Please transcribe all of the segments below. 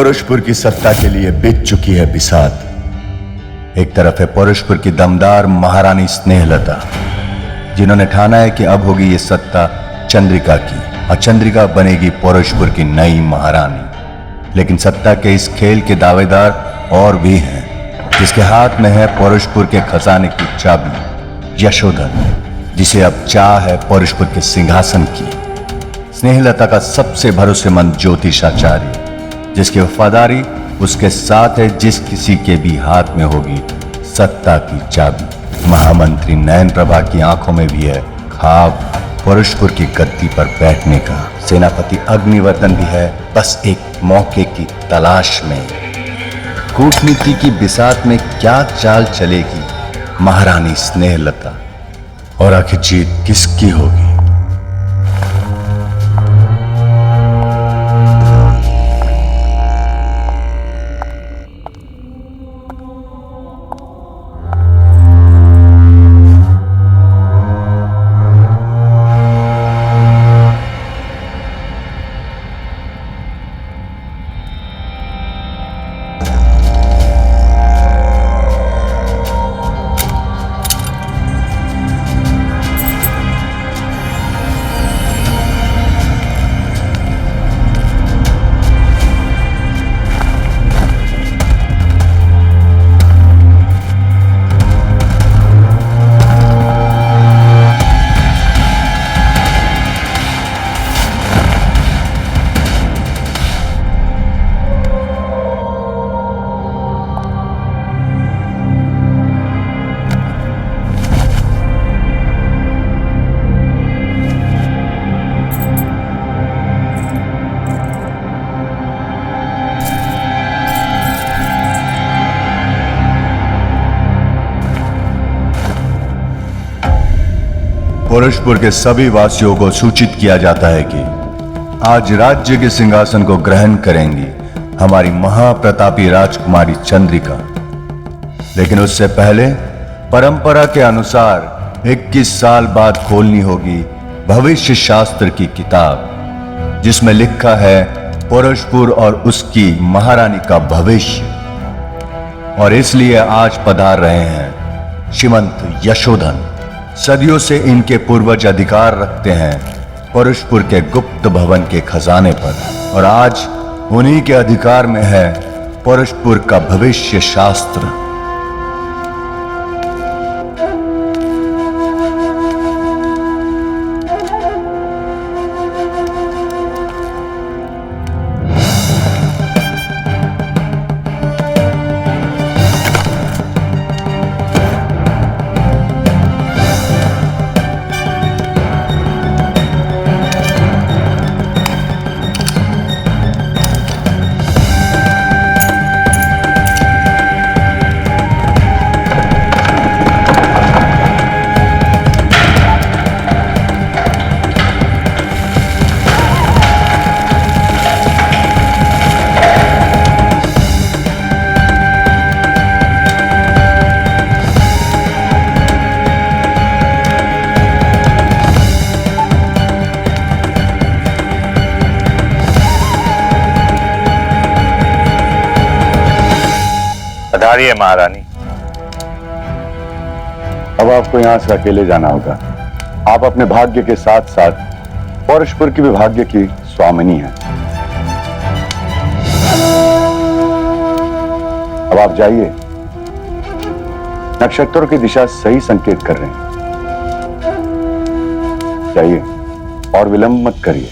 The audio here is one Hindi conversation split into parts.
पौरुषपुर की सत्ता के लिए बीत चुकी है बिसात। एक तरफ है पौरुषपुर की दमदार महारानी स्नेहलता, जिन्होंने ठाना है कि अब होगी ये सत्ता चंद्रिका की और चंद्रिका बनेगी पौरुषपुर की नई महारानी। लेकिन सत्ता के इस खेल के दावेदार और भी हैं, जिसके हाथ में है पौरुषपुर के खजाने की चाबी यशोधन, जिसे अब चाह है पौरुषपुर के सिंहासन की। स्नेहलता का सबसे भरोसेमंद ज्योतिषाचार्य, जिसकी वफादारी उसके साथ है जिस किसी के भी हाथ में होगी सत्ता की चाबी। महामंत्री नयन प्रभा की आंखों में भी है ख्वाब पौरुषपुर की गद्दी पर बैठने का। सेनापति अग्निवर्धन भी है बस एक मौके की तलाश में। कूटनीति की बिसात में क्या चाल चलेगी महारानी स्नेहलता, और आखिर जीत किसकी होगी? पौरुषपुर के सभी वासियों को सूचित किया जाता है कि आज राज्य के सिंहासन को ग्रहण करेंगी हमारी महाप्रतापी राजकुमारी चंद्रिका। लेकिन उससे पहले परंपरा के अनुसार 21 साल बाद खोलनी होगी भविष्य शास्त्र की किताब, जिसमें लिखा है पौरुषपुर और उसकी महारानी का भविष्य। और इसलिए आज पधार रहे हैं श्रीमंत यशोधन। सदियों से इनके पूर्वज अधिकार रखते हैं पौरुषपुर के गुप्त भवन के खजाने पर, और आज उन्हीं के अधिकार में है पौरुषपुर का भविष्य शास्त्र। पधारिए महारानी। अब आपको यहां से अकेले जाना होगा। आप अपने भाग्य के साथ साथ पौरुषपुर की भी भाग्य की स्वामिनी हैं। अब आप जाइए, नक्षत्रों की दिशा सही संकेत कर रहे हैं। जाइए और विलंब मत करिए।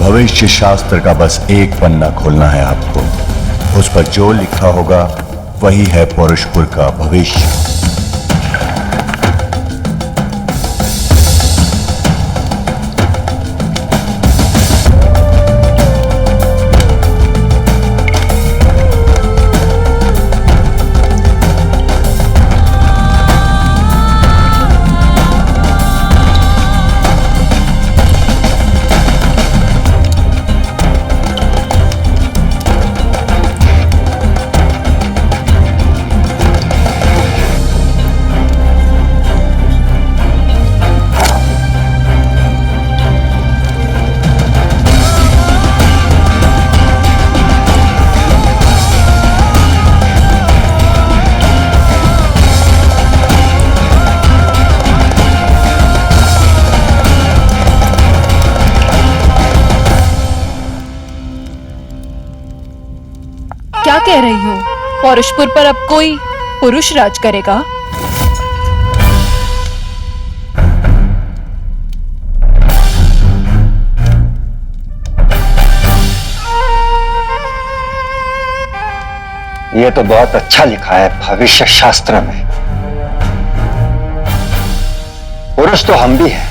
भविष्य शास्त्र का बस एक पन्ना खोलना है आपको। उस पर जो लिखा होगा वही है पौरुषपुर का भविष्य। क्या कह रही हो? पौरुषपुर पर अब कोई पुरुष राज करेगा? ये तो बहुत अच्छा लिखा है भविष्य शास्त्र में। पुरुष तो हम भी हैं,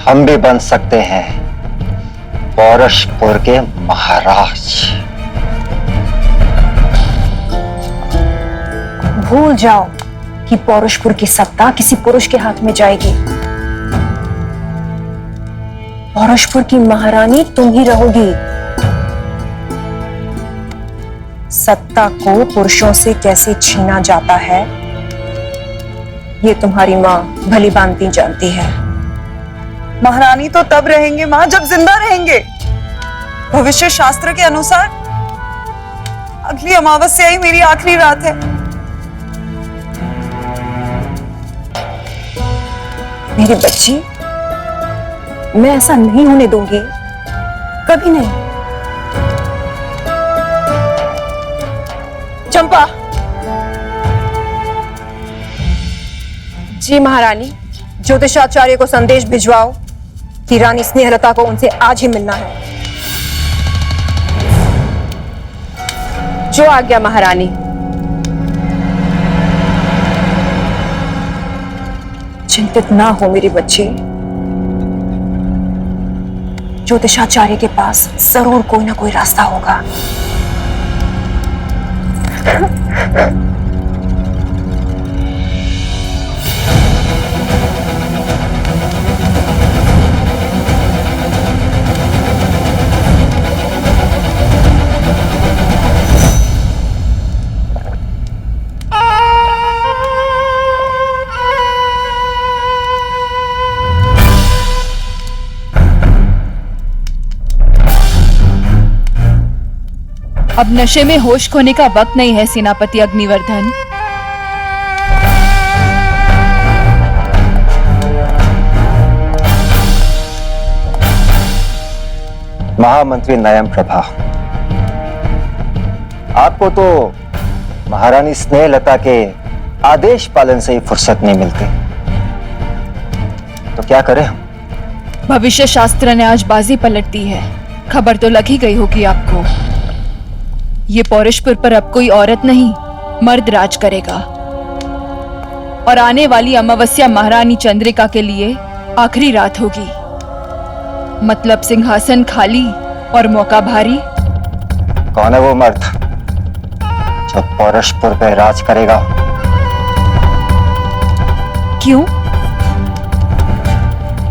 हम भी बन सकते हैं पौरुषपुर के महाराज। भूल जाओ कि पौरुषपुर की सत्ता किसी पुरुष के हाथ में जाएगी। पौरुषपुर की महारानी तुम ही रहोगी। सत्ता को पुरुषों से कैसे छीना जाता है, ये तुम्हारी मां भली भांति जानती है। महारानी तो तब रहेंगे मां जब जिंदा रहेंगे। भविष्य शास्त्र के अनुसार अगली अमावस्या ही मेरी आखिरी रात है। मेरी बच्ची, मैं ऐसा नहीं होने दूंगी, कभी नहीं। चंपा। जी महारानी, ज्योतिषाचार्य को संदेश भिजवाओ कि रानी स्नेहलता को उनसे आज ही मिलना है। जो आज्ञा महारानी। चिंतित ना हो मेरी बच्ची, ज्योतिषाचार्य के पास जरूर कोई ना कोई रास्ता होगा। अब नशे में होश खोने का वक्त नहीं है सेनापति अग्निवर्धन। महामंत्री नयन प्रभा, आपको तो महारानी स्नेहलता के आदेश पालन से ही फुर्सत नहीं मिलती, तो क्या करें हम? भविष्य शास्त्र ने आज बाजी पलट दी है। खबर तो लग ही गई होगी आपको। ये पौरुषपुर पर अब कोई औरत नहीं, मर्द राज करेगा। और आने वाली अमावस्या महारानी चंद्रिका के लिए आखिरी रात होगी। मतलब सिंहासन खाली और मौका भारी। कौन है वो मर्द जो पौरुषपुर पे राज करेगा? क्यों?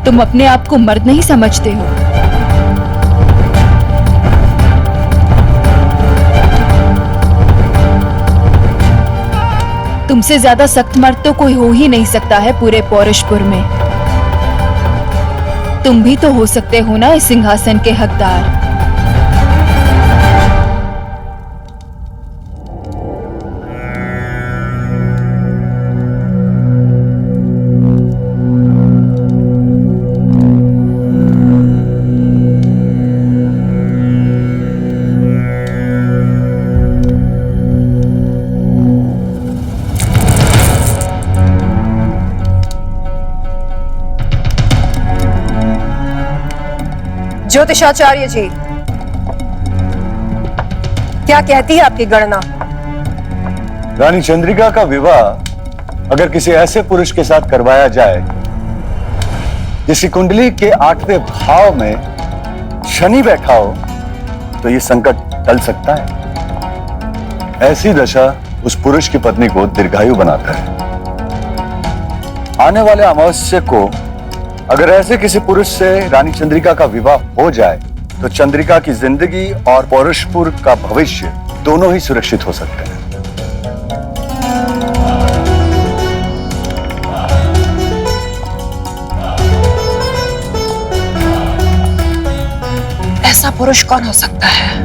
तुम अपने आप को मर्द नहीं समझते हो? तुमसे ज्यादा सख्त मर्द तो कोई हो ही नहीं सकता है पूरे पौरुषपुर में। तुम भी तो हो सकते हो ना इस सिंहासन के हकदार। ज्योतिषाचार्य जी, क्या कहती है आपकी गणना? रानी चंद्रिका का विवाह अगर किसी ऐसे पुरुष के साथ करवाया जाए जिसकी कुंडली के 8वें भाव में शनि बैठा हो तो ये संकट टल सकता है। ऐसी दशा उस पुरुष की पत्नी को दीर्घायु बनाता है। आने वाले अमावस्या को अगर ऐसे किसी पुरुष से रानी चंद्रिका का विवाह हो जाए तो चंद्रिका की जिंदगी और पौरुषपुर का भविष्य दोनों ही सुरक्षित हो सकते हैं। ऐसा पुरुष कौन हो सकता है?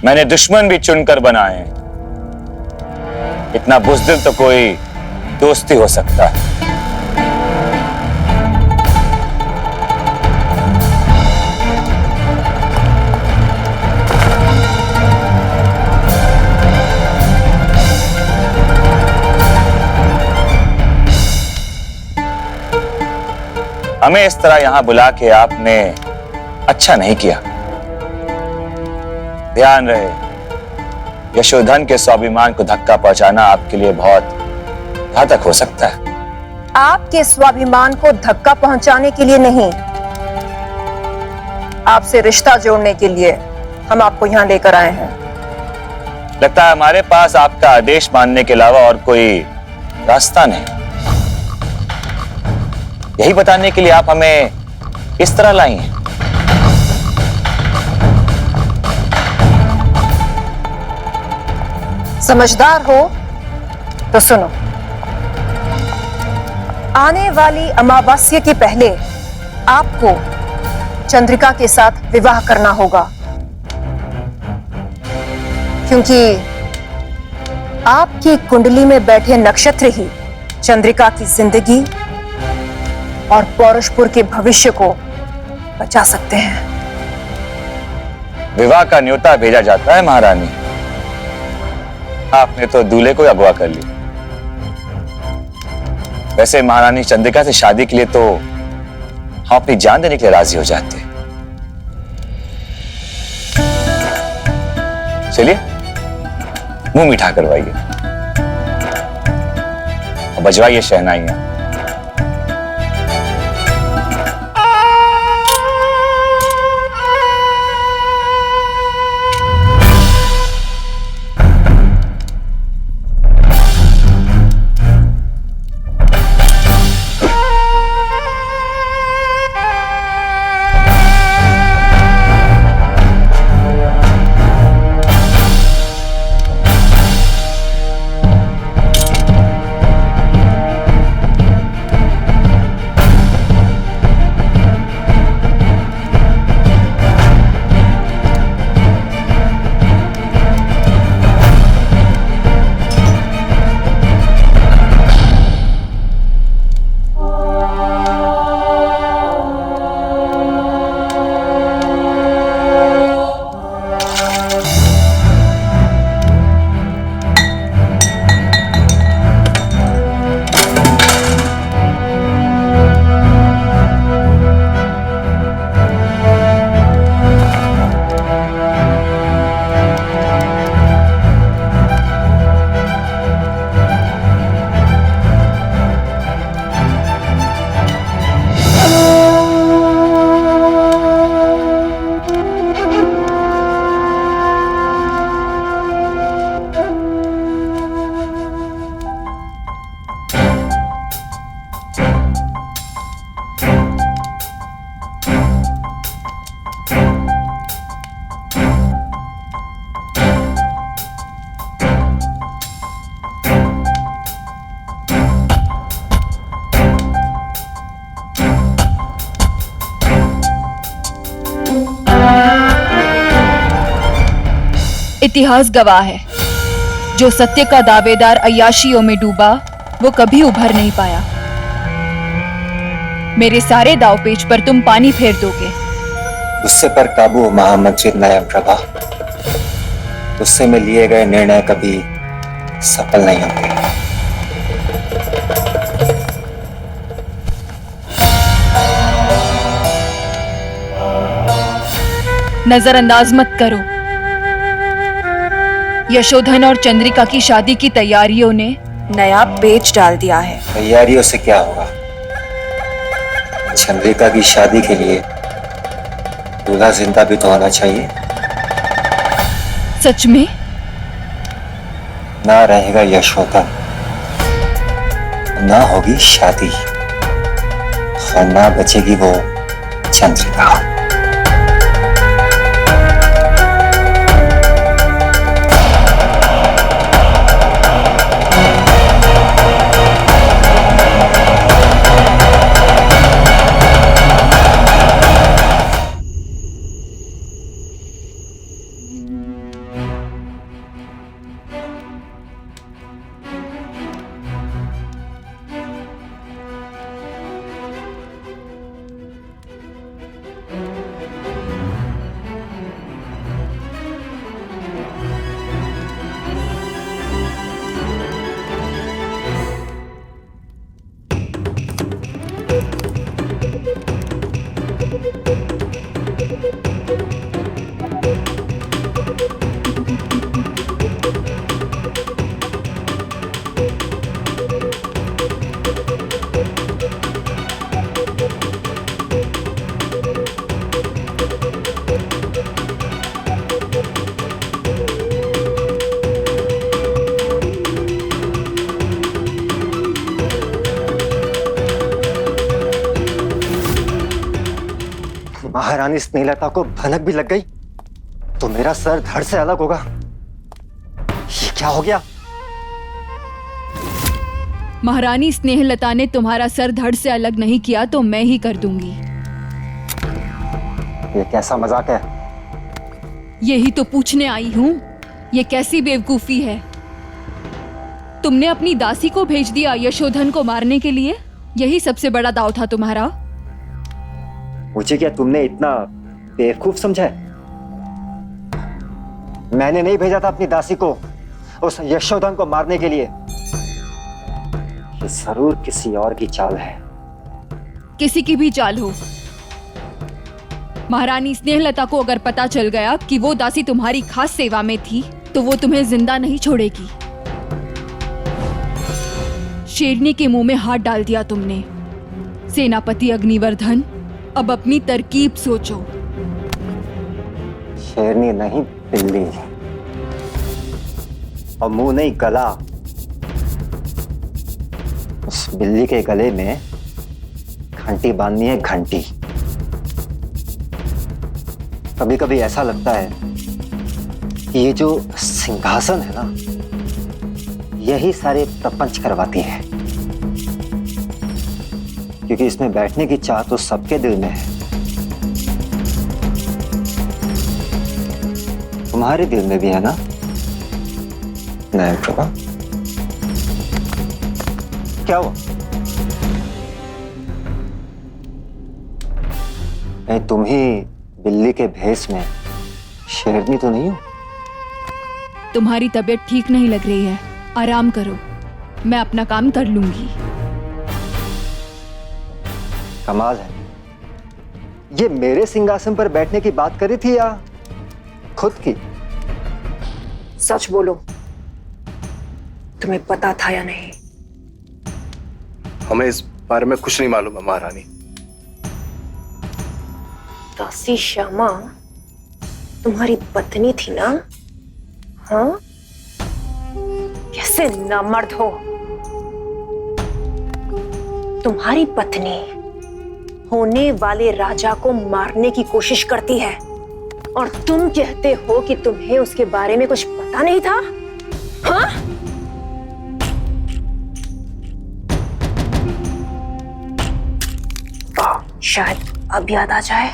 मैंने दुश्मन भी चुनकर बनाए हैं। इतना बुज़दिल तो कोई दोस्ती हो सकता है। हमें इस तरह यहां बुला के आपने अच्छा नहीं किया। ध्यान रहे, यशोधन के स्वाभिमान को धक्का पहुंचाना आपके लिए बहुत घातक हो सकता है। आपके स्वाभिमान को धक्का पहुंचाने के लिए नहीं, आपसे रिश्ता जोड़ने के लिए हम आपको यहां लेकर आए हैं। लगता है हमारे पास आपका आदेश मानने के अलावा और कोई रास्ता नहीं। यही बताने के लिए आप हमें इस तरह लाई हैं। समझदार हो तो सुनो, आने वाली अमावस्या के पहले आपको चंद्रिका के साथ विवाह करना होगा, क्योंकि आपकी कुंडली में बैठे नक्षत्र ही चंद्रिका की जिंदगी और पौरुषपुर के भविष्य को बचा सकते हैं। विवाह का न्योता भेजा जाता है महारानी। आपने तो दूल्हे को अगवा कर लिया। वैसे महारानी चंद्रिका से शादी के लिए तो हम अपनी जान देने के लिए राजी हो जाते। चलिए मुंह मीठा करवाइए और बजवाइए शहनाइयां। इतिहास गवाह है, जो सत्य का दावेदार अय्याशियों में डूबा वो कभी उभर नहीं पाया। मेरे सारे दावपेच पर तुम पानी फेर दोगे। गुस्से पर काबू महामंत्री नयन प्रभा। गुस्से में लिए गए निर्णय कभी सफल नहीं होते। नजरअंदाज मत करो। यशोधन और चंद्रिका की शादी की तैयारियों ने नया पेच डाल दिया है। तैयारियों से क्या होगा? चंद्रिका की शादी के लिए दूल्हा जिंदा भी तो होना चाहिए। सच में? ना रहेगा यशोधन, ना होगी शादी, और ना बचेगी वो चंद्रिका। महारानी स्नेहलता को भनक भी लग गई तो मेरा सर धड़ से अलग होगा। ये क्या हो गया? महारानी स्नेहलता ने तुम्हारा सर धड़ से अलग नहीं किया तो मैं ही कर दूंगी। ये कैसा मजाक है? यही तो पूछने आई हूँ, ये कैसी बेवकूफी है? तुमने अपनी दासी को भेज दिया यशोधन को मारने के लिए? यही सबसे बड़ा दाव था तुम्हारा? मुझे क्या तुमने इतना बेवकूफ समझा है? मैंने नहीं भेजा था अपनी दासी को उस यशोधन को मारने के लिए। ये जरूर किसी और की चाल है। किसी की भी चाल हो, महारानी स्नेहलता को अगर पता चल गया कि वो दासी तुम्हारी खास सेवा में थी तो वो तुम्हें जिंदा नहीं छोड़ेगी। शेरनी के मुंह में हाथ डाल दिया तुमने। सेनापति अग्निवर्धन, अब अपनी तरकीब सोचो। शेरनी नहीं, बिल्ली। और मुंह नहीं, गला। उस बिल्ली के गले में घंटी बांधनी है, घंटी। कभी कभी ऐसा लगता है कि ये जो सिंहासन है ना, यही सारे प्रपंच करवाती है, क्योंकि इसमें बैठने की चाह तो सबके दिल में है। तुम्हारे दिल में भी है ना नयन प्रभा? क्या हुआ? नहीं, तुम ही बिल्ली के भेष में शेरनी तो नहीं हो? तुम्हारी तबीयत ठीक नहीं लग रही है, आराम करो, मैं अपना काम कर लूंगी। कमाल है, ये मेरे सिंहासन पर बैठने की बात करी थी या खुद की? सच बोलो, तुम्हें पता था या नहीं? हमें इस बारे में कुछ नहीं मालूम है महारानी। दासी श्यामा तुम्हारी पत्नी थी ना? हाँ, कैसे नामर्द हो। तुम्हारी पत्नी होने वाले राजा को मारने की कोशिश करती है और तुम कहते हो कि तुम्हें उसके बारे में कुछ पता नहीं था? हाँ? शायद अब याद आ जाए।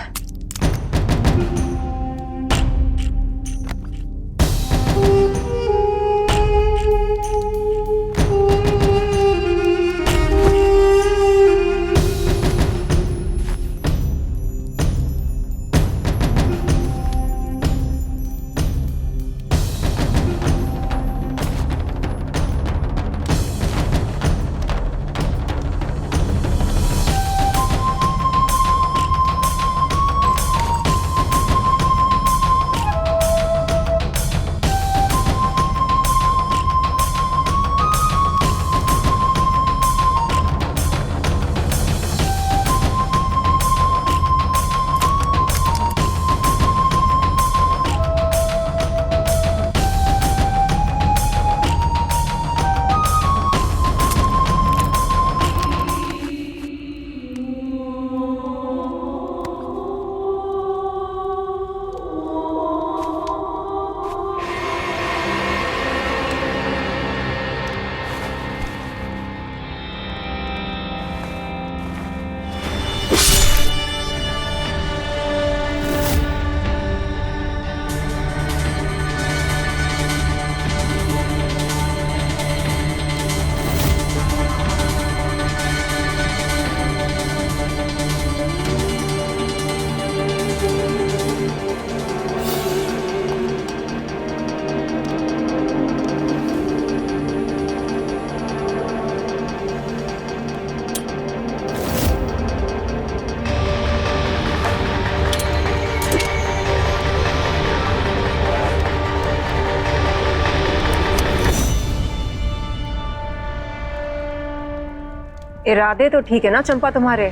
इरादे तो ठीक है ना चंपा तुम्हारे?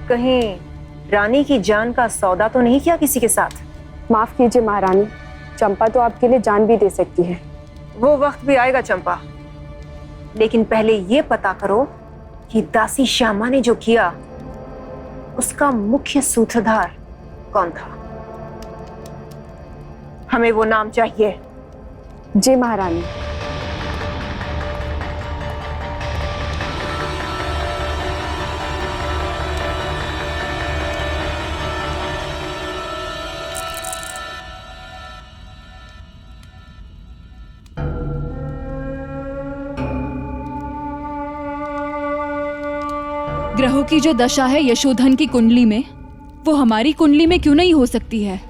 कहीं रानी की जान का सौदा तो नहीं किया किसी के साथ? माफ कीजिए महारानी, चंपा तो आपके लिए जान भी दे सकती है। वो वक्त भी आएगा चंपा, लेकिन पहले ये पता करो कि दासी श्यामा ने जो किया उसका मुख्य सूत्रधार कौन था। हमें वो नाम चाहिए। जी महारानी। ग्रहों की जो दशा है यशोधन की कुंडली में, वो हमारी कुंडली में क्यों नहीं हो सकती है?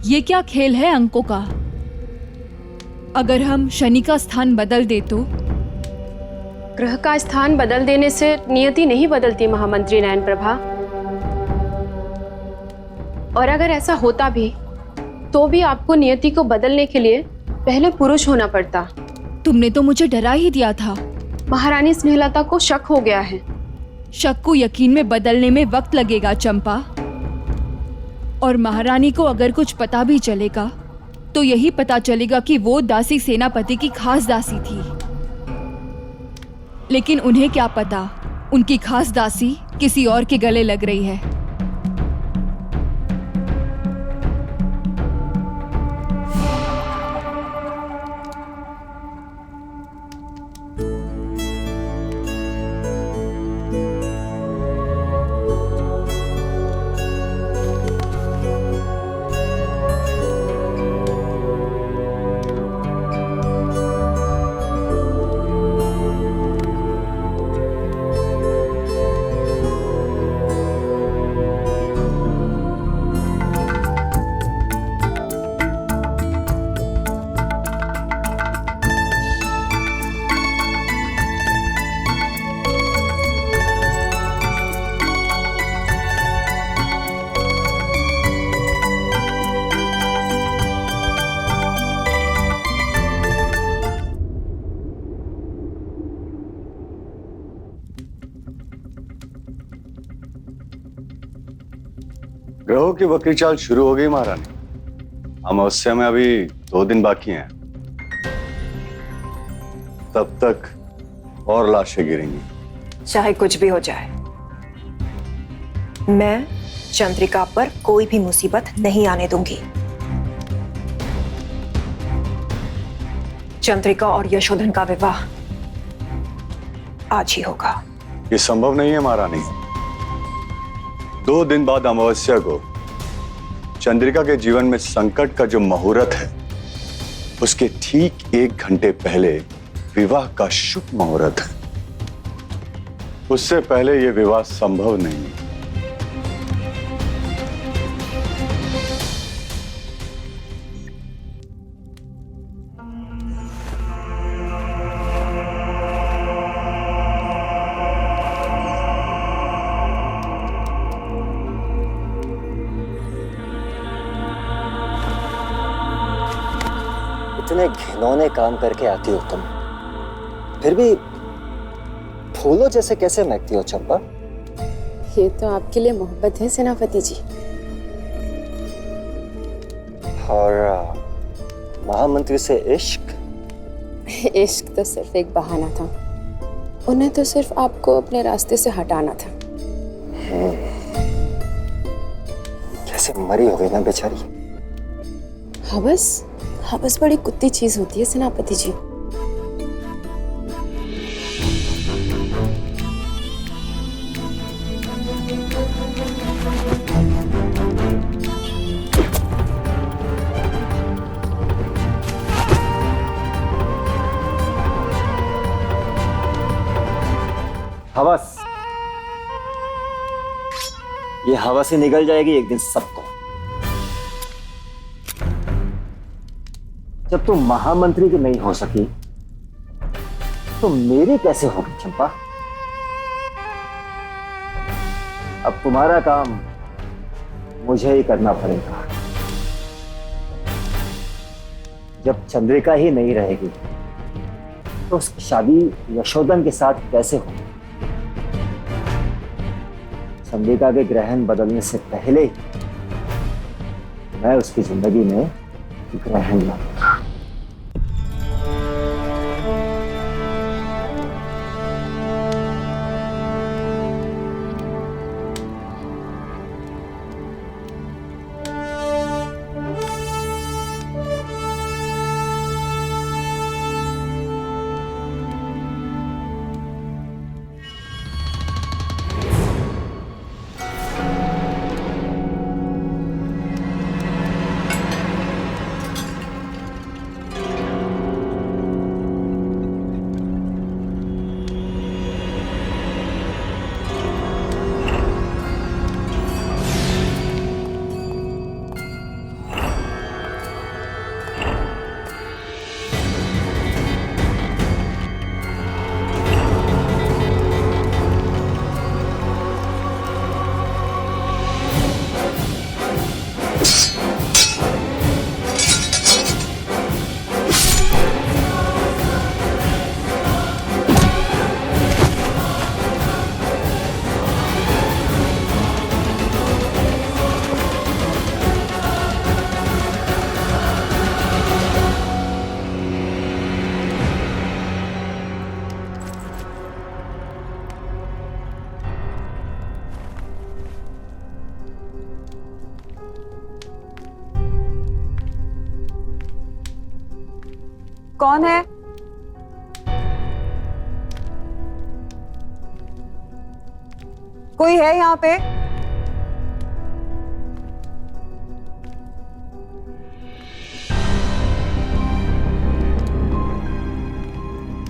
ये क्या खेल है अंकों का? अगर हम शनि का स्थान बदल दे तो? ग्रह का स्थान बदल देने से नियति नहीं बदलती महामंत्री नयन प्रभा। और अगर ऐसा होता भी तो भी आपको नियति को बदलने के लिए पहले पुरुष होना पड़ता। तुमने तो मुझे डरा ही दिया था। महारानी स्नेहलता को शक हो गया है। शक को यकीन में बदलने में वक्त लगेगा चंपा। और महारानी को अगर कुछ पता भी चलेगा तो यही पता चलेगा कि वो दासी सेनापति की खास दासी थी। लेकिन उन्हें क्या पता, उनकी खास दासी किसी और के गले लग रही है। ग्रहों की वक्री चाल शुरू हो गई महारानी। अमावस्या में अभी 2 दिन बाकी हैं। तब तक और लाशें गिरेंगी। चाहे कुछ भी हो जाए, मैं चंद्रिका पर कोई भी मुसीबत नहीं आने दूंगी। चंद्रिका और यशोधन का विवाह आज ही होगा। ये संभव नहीं है महारानी। 2 दिन बाद अमावस्या को चंद्रिका के जीवन में संकट का जो मुहूर्त है, उसके ठीक 1 घंटे पहले विवाह का शुभ मुहूर्त है। उससे पहले यह विवाह संभव नहीं है। इतने घिनौने काम करके आती हो तुम, फिर भी फूलों जैसे कैसे महकती हो चंपा? ये तो आपके लिए मोहब्बत है सेनापति जी। और महामंत्री से इश्क? इश्क तो सिर्फ एक बहाना था। उन्हें तो सिर्फ आपको अपने रास्ते से हटाना था। कैसे मरी हो गई ना बेचारी। हवस बड़ी कुत्ती चीज होती है सेनापति जी। हवस, ये हवस ही निकल जाएगी एक दिन सबको। जब तुम महामंत्री की नहीं हो सकी तो मेरी कैसे होगी चंपा? अब तुम्हारा काम मुझे ही करना पड़ेगा। जब चंद्रिका ही नहीं रहेगी तो उसकी शादी यशोधन के साथ कैसे हो? चंद्रिका के ग्रहण बदलने से पहले ही मैं उसकी जिंदगी में ग्रहण लाऊंगा। कौन है? कोई है यहाँ पे?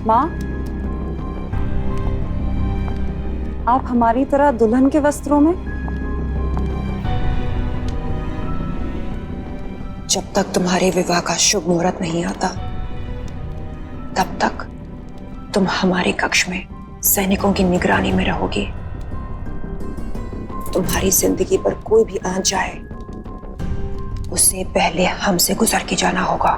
माँ, आप हमारी तरह दुल्हन के वस्त्रों में? जब तक तुम्हारे विवाह का शुभ मुहूर्त नहीं आता तब तक तुम हमारे कक्ष में सैनिकों की निगरानी में रहोगी। तुम्हारी जिंदगी पर कोई भी आंच जाए उससे पहले हमसे गुजर के जाना होगा।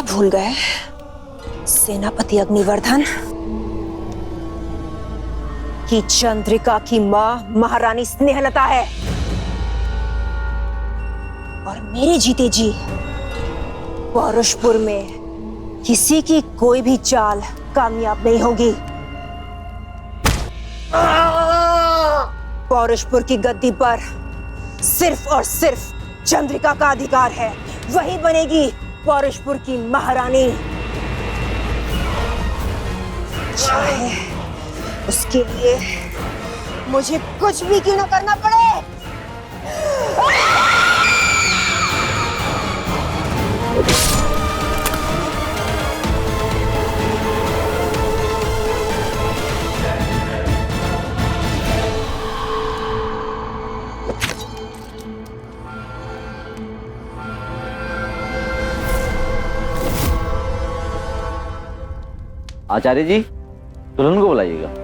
भूल गए सेनापति अग्निवर्धन कि चंद्रिका की मां महारानी स्नेहलता है और मेरे जीते जी पौरुषपुर में किसी की कोई भी चाल कामयाब नहीं होगी। पौरुषपुर की गद्दी पर सिर्फ और सिर्फ चंद्रिका का अधिकार है। वही बनेगी पौरुषपुर की महारानी, चाहे उसके लिए मुझे कुछ भी क्यों न करना पड़े। आचार्य जी, दुल्हन को बुलाइएगा।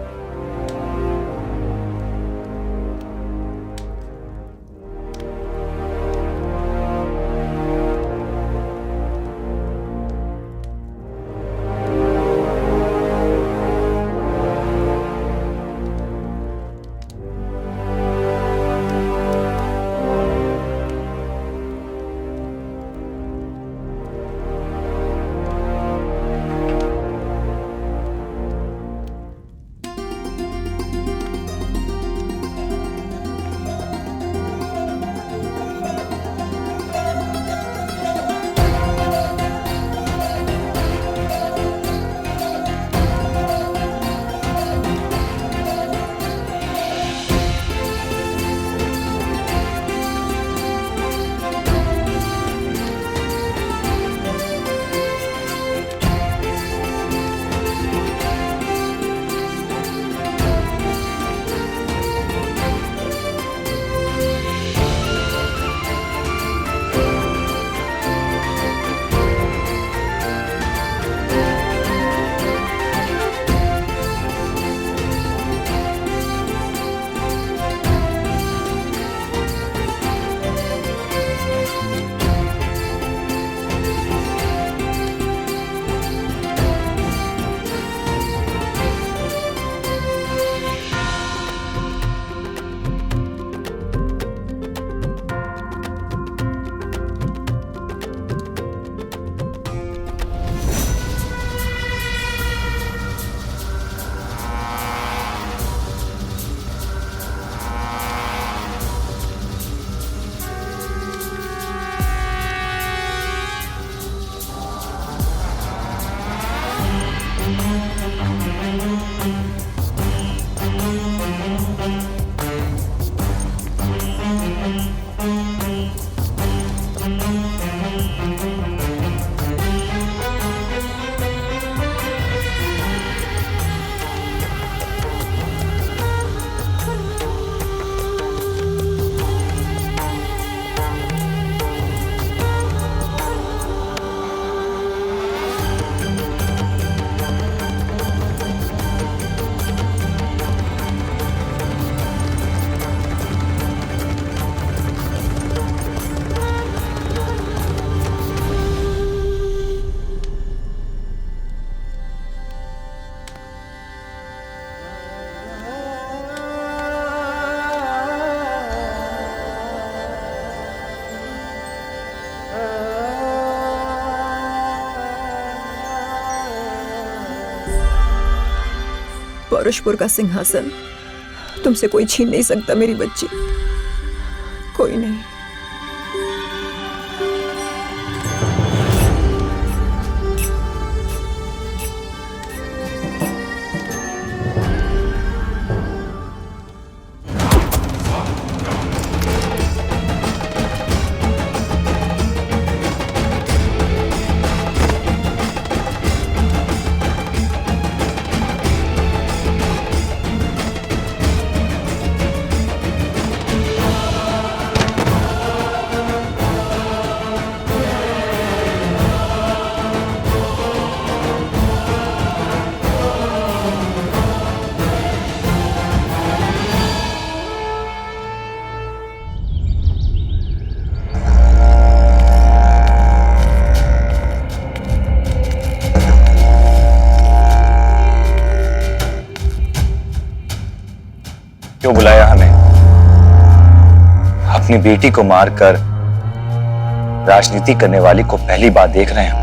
पौरुषपुर का सिंहासन तुमसे कोई छीन नहीं सकता मेरी बच्ची, कोई नहीं। क्यों बुलाया हमें? अपनी बेटी को मारकर राजनीति करने वाली को पहली बार देख रहे हैं।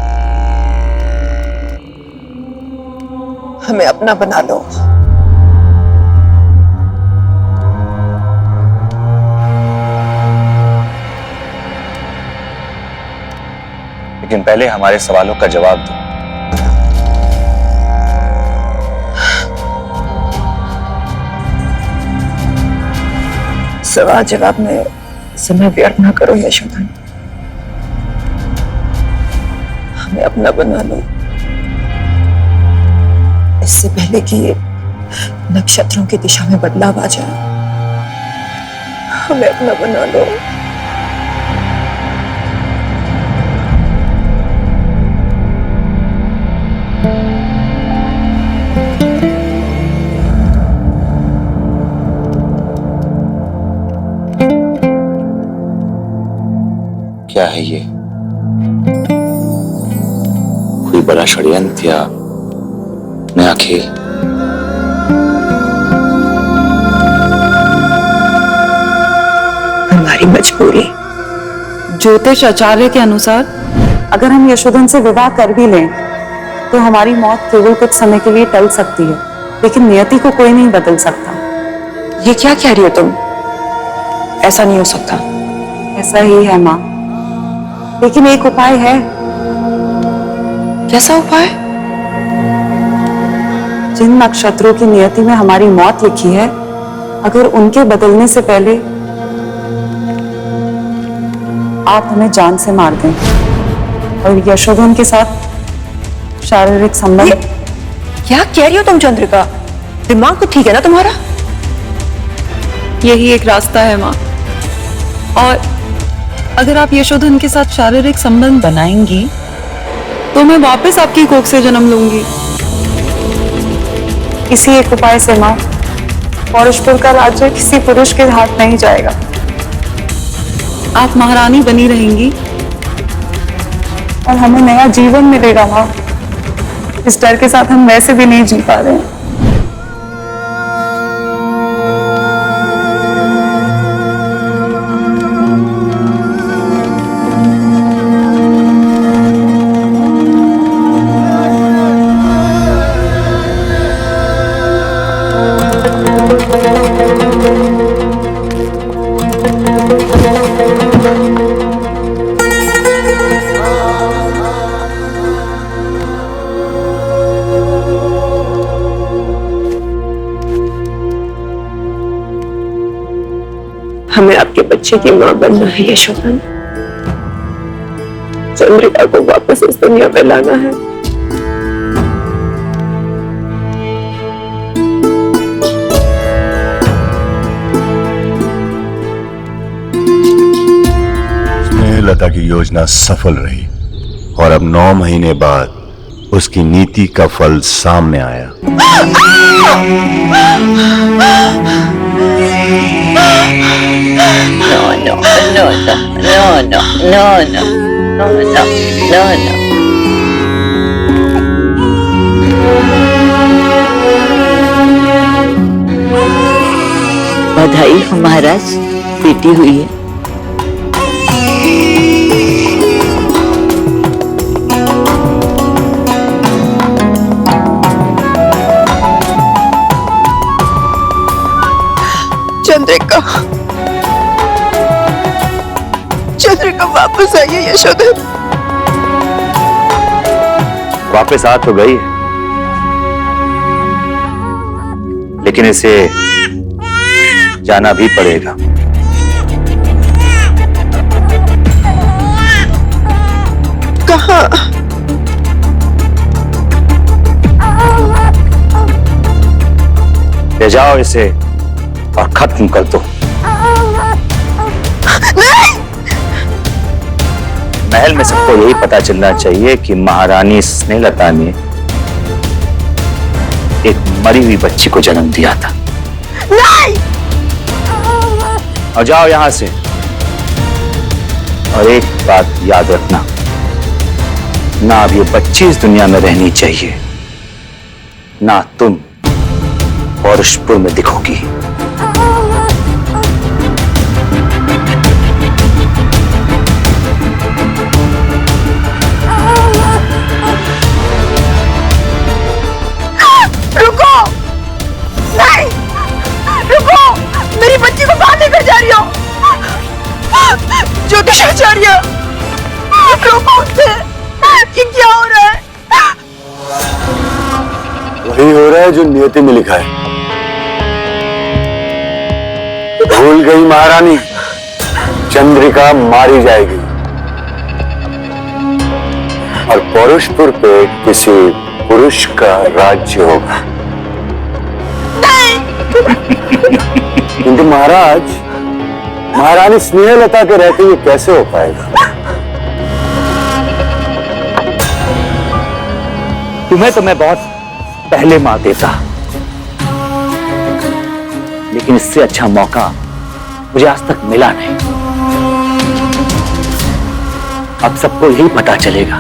हमें अपना बना लो। लेकिन पहले हमारे सवालों का जवाब दो। सवाल जवाब में समय व्यर्थ न करो यशोधन, हमें अपना बना लो इससे पहले कि नक्षत्रों की दिशा में बदलाव आ जाए। हमें अपना बना लो। क्या है ये? कोई बड़ा षड्यंत्र या नया खेल? हमारी मजबूरी। ज्योतिष आचार्य के अनुसार अगर हम यशोधन से विवाह कर भी लें तो हमारी मौत केवल कुछ समय के लिए टल सकती है, लेकिन नियति को कोई नहीं बदल सकता। ये क्या कह रही हो तुम? ऐसा नहीं हो सकता। ऐसा ही है माँ, लेकिन एक उपाय है। कैसा उपाय? जिन नक्षत्रों की नियति में हमारी मौत लिखी है, अगर उनके बदलने से पहले आप हमें जान से मार दें और यशोधन के साथ शारीरिक संबंध। क्या कह रही हो तुम चंद्रिका? दिमाग तो ठीक है ना तुम्हारा? यही एक रास्ता है माँ, और अगर आप यशोधन के साथ शारीरिक संबंध बनाएंगी तो मैं वापस आपकी कोख से जन्म लूंगी। इसी एक उपाय से माँ पौरुषपुर का राज्य किसी पुरुष के हाथ नहीं जाएगा। आप महारानी बनी रहेंगी और हमें नया जीवन मिलेगा माँ। इस डर के साथ हम वैसे भी नहीं जी पा रहे हैं। बच्चे की मां बनना है यशोधन। चंद्रिका को वापस इस दुनिया में लाना है। स्नेहलता की योजना सफल रही और अब 9 महीने बाद उसकी नीति का फल सामने आया। बधाई हो महाराज, बेटी हुई है। चंद्रिका, चंद्रिका वापस आइए यशोधन। वापस आ तो गई, लेकिन इसे जाना भी पड़ेगा। कहाँ? ले जाओ इसे और खत्म कर दो। महल में सबको यही पता चलना चाहिए कि महारानी स्नेहलता ने एक मरी हुई बच्ची को जन्म दिया था। नहीं! और जाओ यहां से। और एक बात याद रखना, ना अब ये बच्ची इस दुनिया में रहनी चाहिए, ना तुम पौरुषपुर में दिखोगी। रुको! नहीं! रुको! मेरी बच्ची को बाहर लेकर जा रही हो। ज्योतिषाचार्य, रुको उसे। ये क्या हो रहा है? वही हो रहा है जो नियति में लिखा है। भूल गई महारानी, चंद्रिका मारी जाएगी और पौरुषपुर पे किसी पुरुष का राज्य होगा। किंतु महाराज, महारानी स्नेहलता के रहते ये कैसे हो पाएगा? तुम्हें तो मैं बहुत पहले मार देता, लेकिन इससे अच्छा मौका मुझे आज तक मिला नहीं। अब सबको यही पता चलेगा,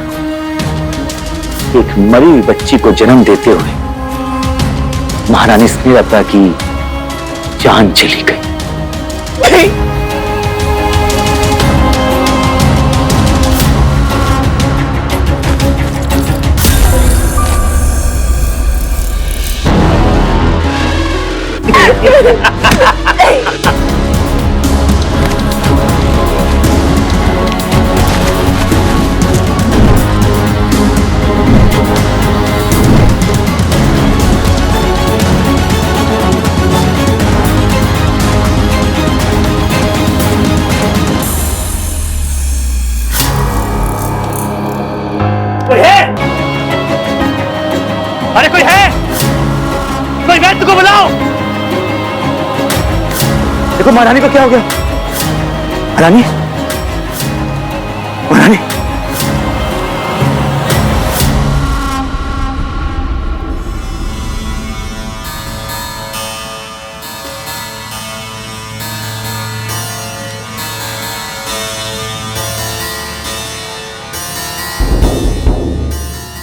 एक मरी हुई बच्ची को जन्म देते हुए महारानी स्नेहलता की जान चली गई। कोई है? अरे कोई है? कोई वैद्य को बुलाओ। देखो महारानी को क्या हो गया? महारानी, महारानी,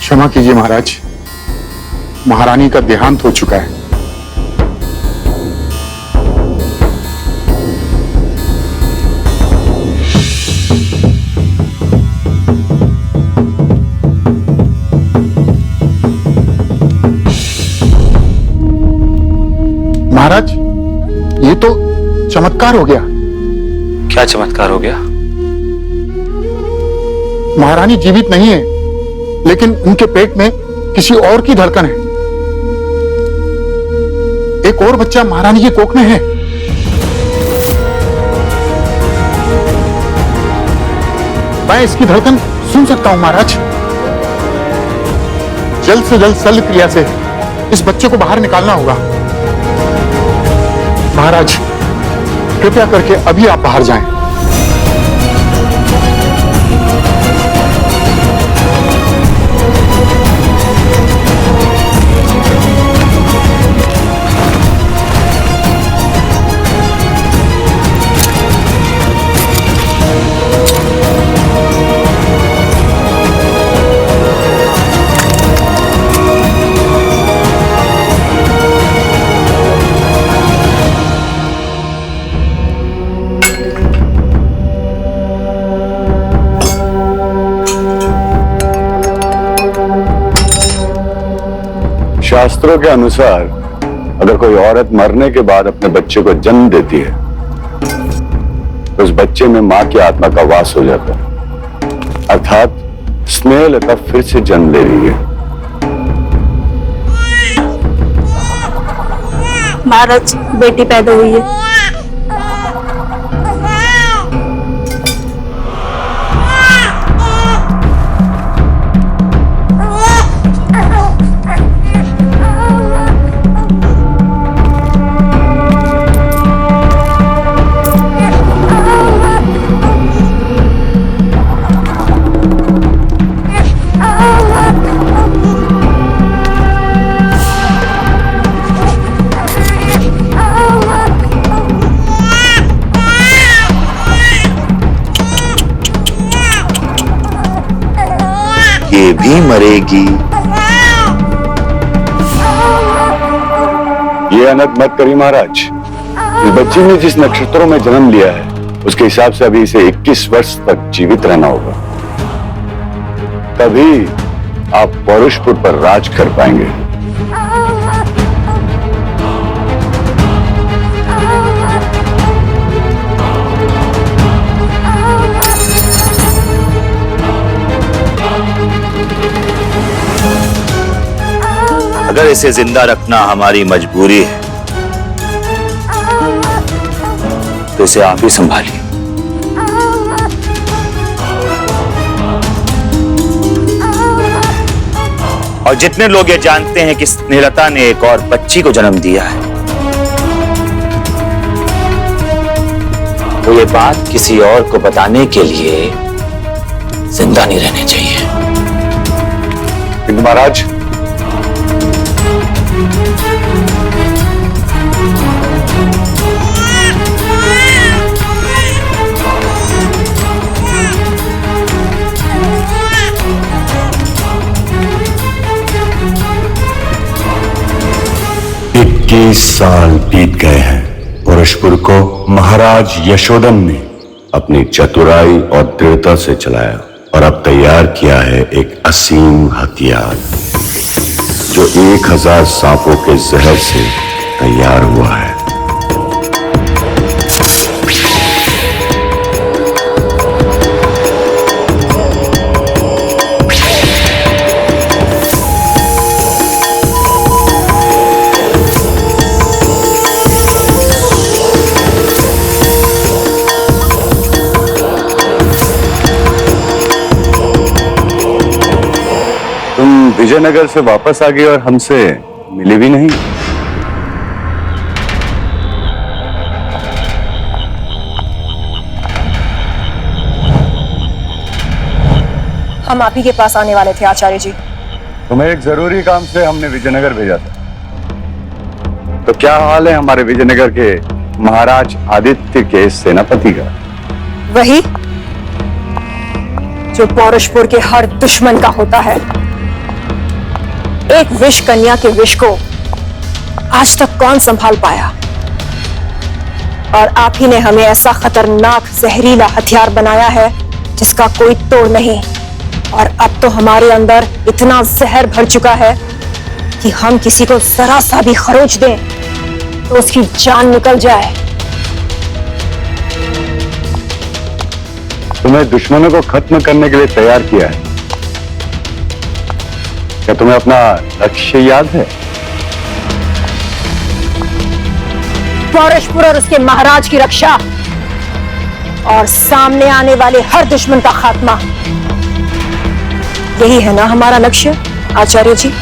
क्षमा कीजिए महाराज, महारानी का देहांत हो चुका है। महाराज, ये तो चमत्कार हो गया। क्या चमत्कार हो गया? महारानी जीवित नहीं है, लेकिन उनके पेट में किसी और की धड़कन है। एक और बच्चा महारानी की कोख में है। मैं इसकी धड़कन सुन सकता हूं महाराज। जल्द से जल्द शल्य क्रिया से इस बच्चे को बाहर निकालना होगा। महाराज कृपया करके अभी आप बाहर जाएं। शास्त्रों के अनुसार अगर कोई औरत मरने के बाद अपने बच्चे को जन्म देती है तो उस बच्चे में मां की आत्मा का वास हो जाता है, अर्थात स्नेहलता फिर से जन्म ले रही है। महाराज बेटी पैदा हुई है। ये भी मरेगी। ये अनर्थ मत करिए महाराज। इस बच्ची ने जिस नक्षत्रों में जन्म लिया है उसके हिसाब से अभी इसे 21 वर्ष तक जीवित रहना होगा, तभी आप पौरुषपुर पर राज कर पाएंगे। अगर इसे जिंदा रखना हमारी मजबूरी है तो इसे आप ही संभालिए। और जितने लोग ये जानते हैं कि स्नेहलता ने एक और बच्ची को जन्म दिया है, तो ये बात किसी और को बताने के लिए जिंदा नहीं रहने चाहिए। किंतु महाराज, साल बीत गए हैं। पौरुषपुर को महाराज यशोधन ने अपनी चतुराई और दृढ़ता से चलाया और अब तैयार किया है एक असीम हथियार जो 1000 सांपों के जहर से तैयार हुआ है। विजयनगर से वापस आ गई और हमसे मिली भी नहीं। हम आप ही के पास आने वाले थे आचार्य जी। तुम्हें एक जरूरी काम से हमने विजयनगर भेजा था। तो क्या हाल है हमारे विजयनगर के महाराज आदित्य के सेनापति का? वही जो पौरुषपुर के हर दुश्मन का होता है। एक विष कन्या के विष को आज तक कौन संभाल पाया, और आप ही ने हमें ऐसा खतरनाक जहरीला हथियार बनाया है जिसका कोई तोड़ नहीं। और अब तो हमारे अंदर इतना जहर भर चुका है कि हम किसी को जरा सा भी खरोच दें तो उसकी जान निकल जाए। तुम्हें दुश्मनों को खत्म करने के लिए तैयार किया है। क्या तुम्हें अपना लक्ष्य याद है? पौरुषपुर और उसके महाराज की रक्षा और सामने आने वाले हर दुश्मन का खात्मा। यही है ना हमारा लक्ष्य आचार्य जी?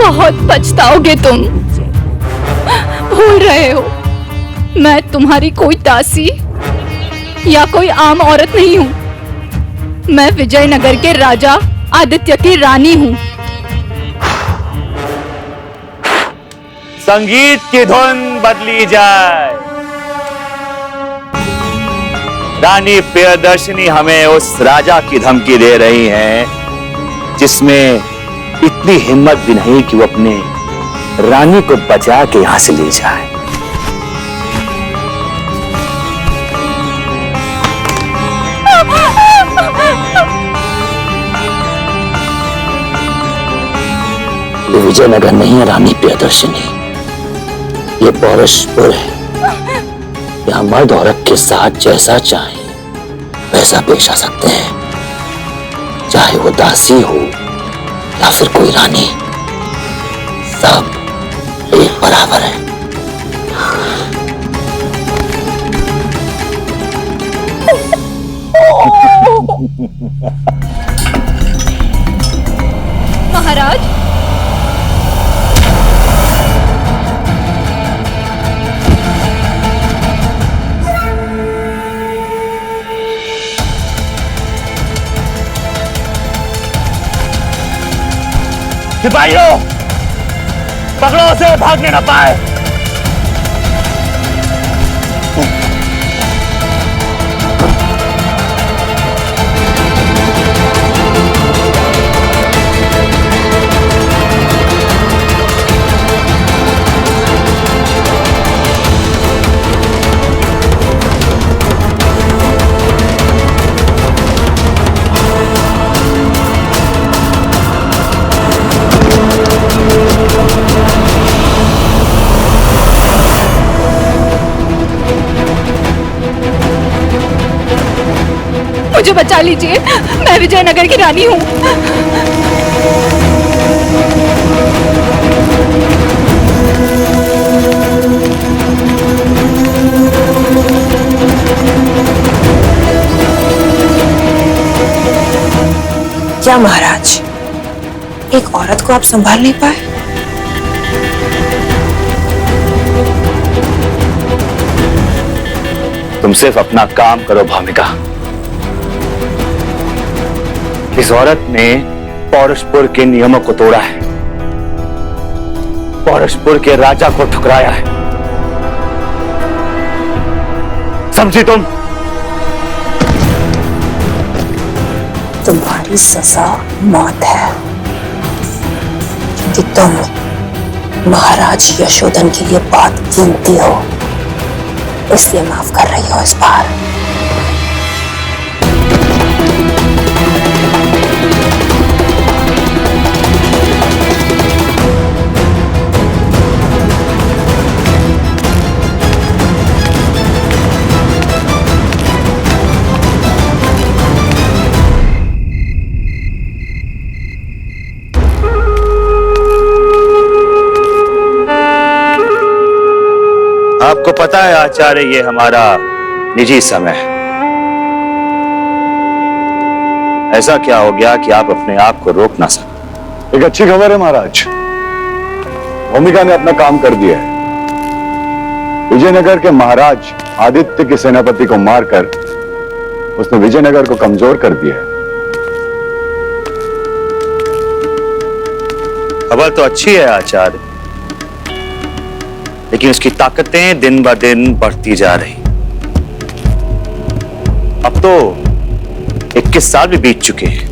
बहुत पछताओगे तुम। भूल रहे हो मैं तुम्हारी कोई दासी या कोई आम औरत नहीं हूं। मैं विजयनगर के राजा आदित्य की रानी हूं। संगीत की धुन बदली जाए। रानी प्रियदर्शनी हमें उस राजा की धमकी दे रही हैं जिसमें इतनी हिम्मत भी नहीं कि वो अपने रानी को बचा के यहां से ले जाए। ये विजयनगर नहीं है रानी प्रियदर्शनी, ये पौरुषपुर है। यहां मर्द औरत के साथ जैसा चाहे वैसा पेश आ सकते हैं, चाहे वो दासी हो या फिर कोई रानी, सब एक बराबर है। महाराज, सिपाहियों, पकड़ो उसे, भागने न पाए। मुझे बचा लीजिए, मैं विजयनगर की रानी हूँ। क्या महाराज, एक औरत को आप संभाल नहीं पाए? तुम सिर्फ अपना काम करो भामिका। इस औरत ने पौरुषपुर के नियमों को तोड़ा है, पौरुषपुर के राजा को ठुकराया है। समझी तुम? तुम्हारी सजा मौत है, क्योंकि तुम महाराज यशोधन के लिए बहुत कीमती हो, इसलिए माफ कर रही हो इस बार। आपको पता है आचार्य, ये हमारा निजी समय है। ऐसा क्या हो गया कि आप अपने आप को रोक ना सके? एक अच्छी खबर है महाराज, भूमिका ने अपना काम कर दिया है। विजयनगर के महाराज आदित्य के सेनापति को मारकर उसने विजयनगर को कमजोर कर दिया है। खबर तो अच्छी है आचार्य, लेकिन उसकी ताकतें दिन ब दिन बढ़ती जा रही। अब तो 21 साल भी बीत चुके हैं।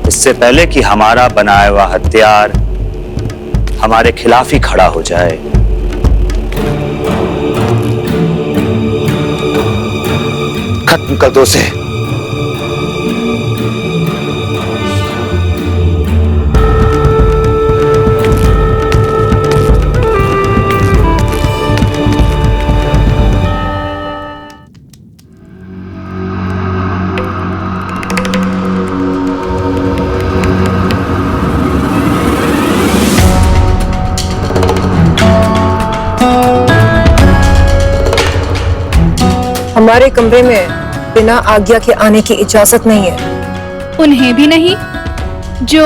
इससे पहले कि हमारा बनाया हुआ हथियार हमारे खिलाफ ही खड़ा हो जाए, खत्म कर दो उसे। हमारे कमरे में बिना आज्ञा के आने की इजाजत नहीं है। उन्हें भी नहीं, जो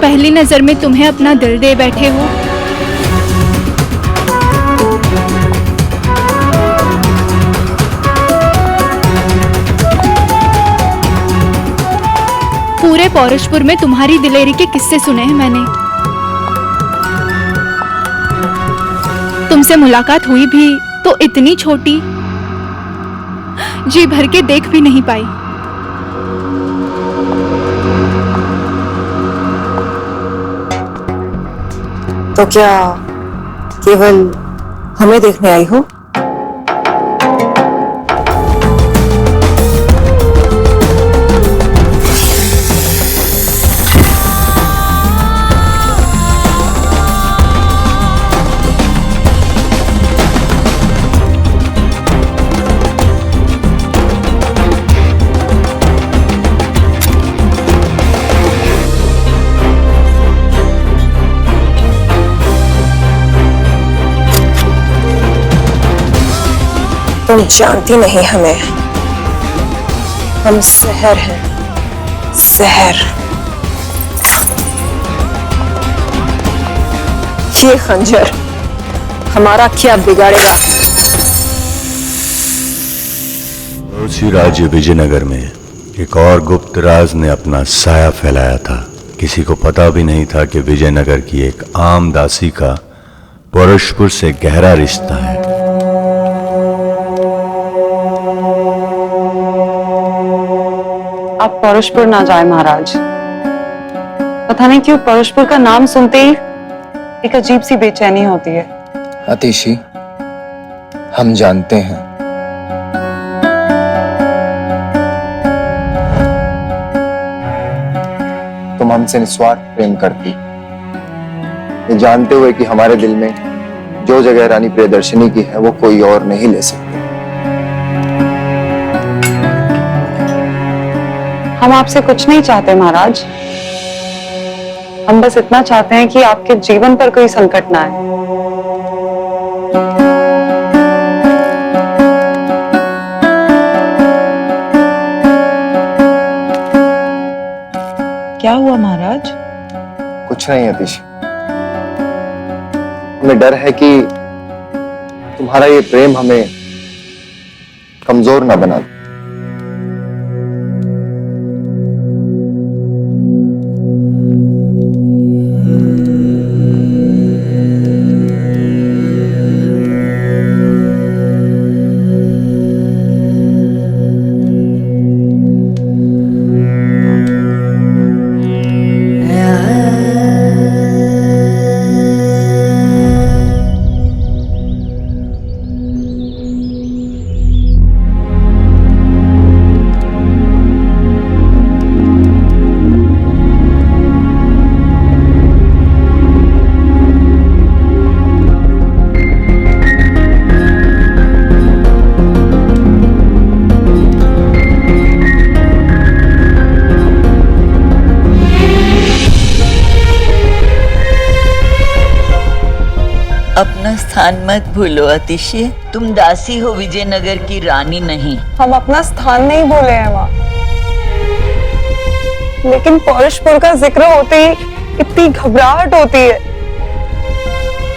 पहली नजर में तुम्हें अपना दिल दे बैठे हो। पूरे पौरुषपुर में तुम्हारी दिलेरी के किस्से सुने हैं मैंने। तुमसे मुलाकात हुई भी तो इतनी छोटी, जी भर के देख भी नहीं पाई। तो क्या केवल हमें देखने आई हो? तुम जानती नहीं हमें, हम जहर हैं, जहर। ये खंजर हमारा क्या बिगाड़ेगा? उसी राज्य विजयनगर में एक और गुप्त राज ने अपना साया फैलाया था। किसी को पता भी नहीं था कि विजयनगर की एक आम दासी का पौरुषपुर से गहरा रिश्ता है। आप पौरुषपुर ना जाए महाराज। पता नहीं क्यों पौरुषपुर का नाम सुनते ही एक अजीब सी बेचैनी होती है। अतिशी, हम जानते हैं तुम हमसे निस्वार्थ प्रेम करती, ये जानते हुए कि हमारे दिल में जो जगह रानी प्रियदर्शनी की है वो कोई और नहीं ले सकती। हम आपसे कुछ नहीं चाहते महाराज, हम बस इतना चाहते हैं कि आपके जीवन पर कोई संकट ना आए। क्या हुआ महाराज? कुछ नहीं अतिशी, हमें डर है कि तुम्हारा ये प्रेम हमें कमजोर ना बना दे। अपना स्थान मत भूलो अतिशय। तुम दासी हो, विजयनगर की रानी नहीं। हम अपना स्थान नहीं भूले हैं माँ, लेकिन पौरुषपुर का जिक्र होते ही इतनी घबराहट होती है।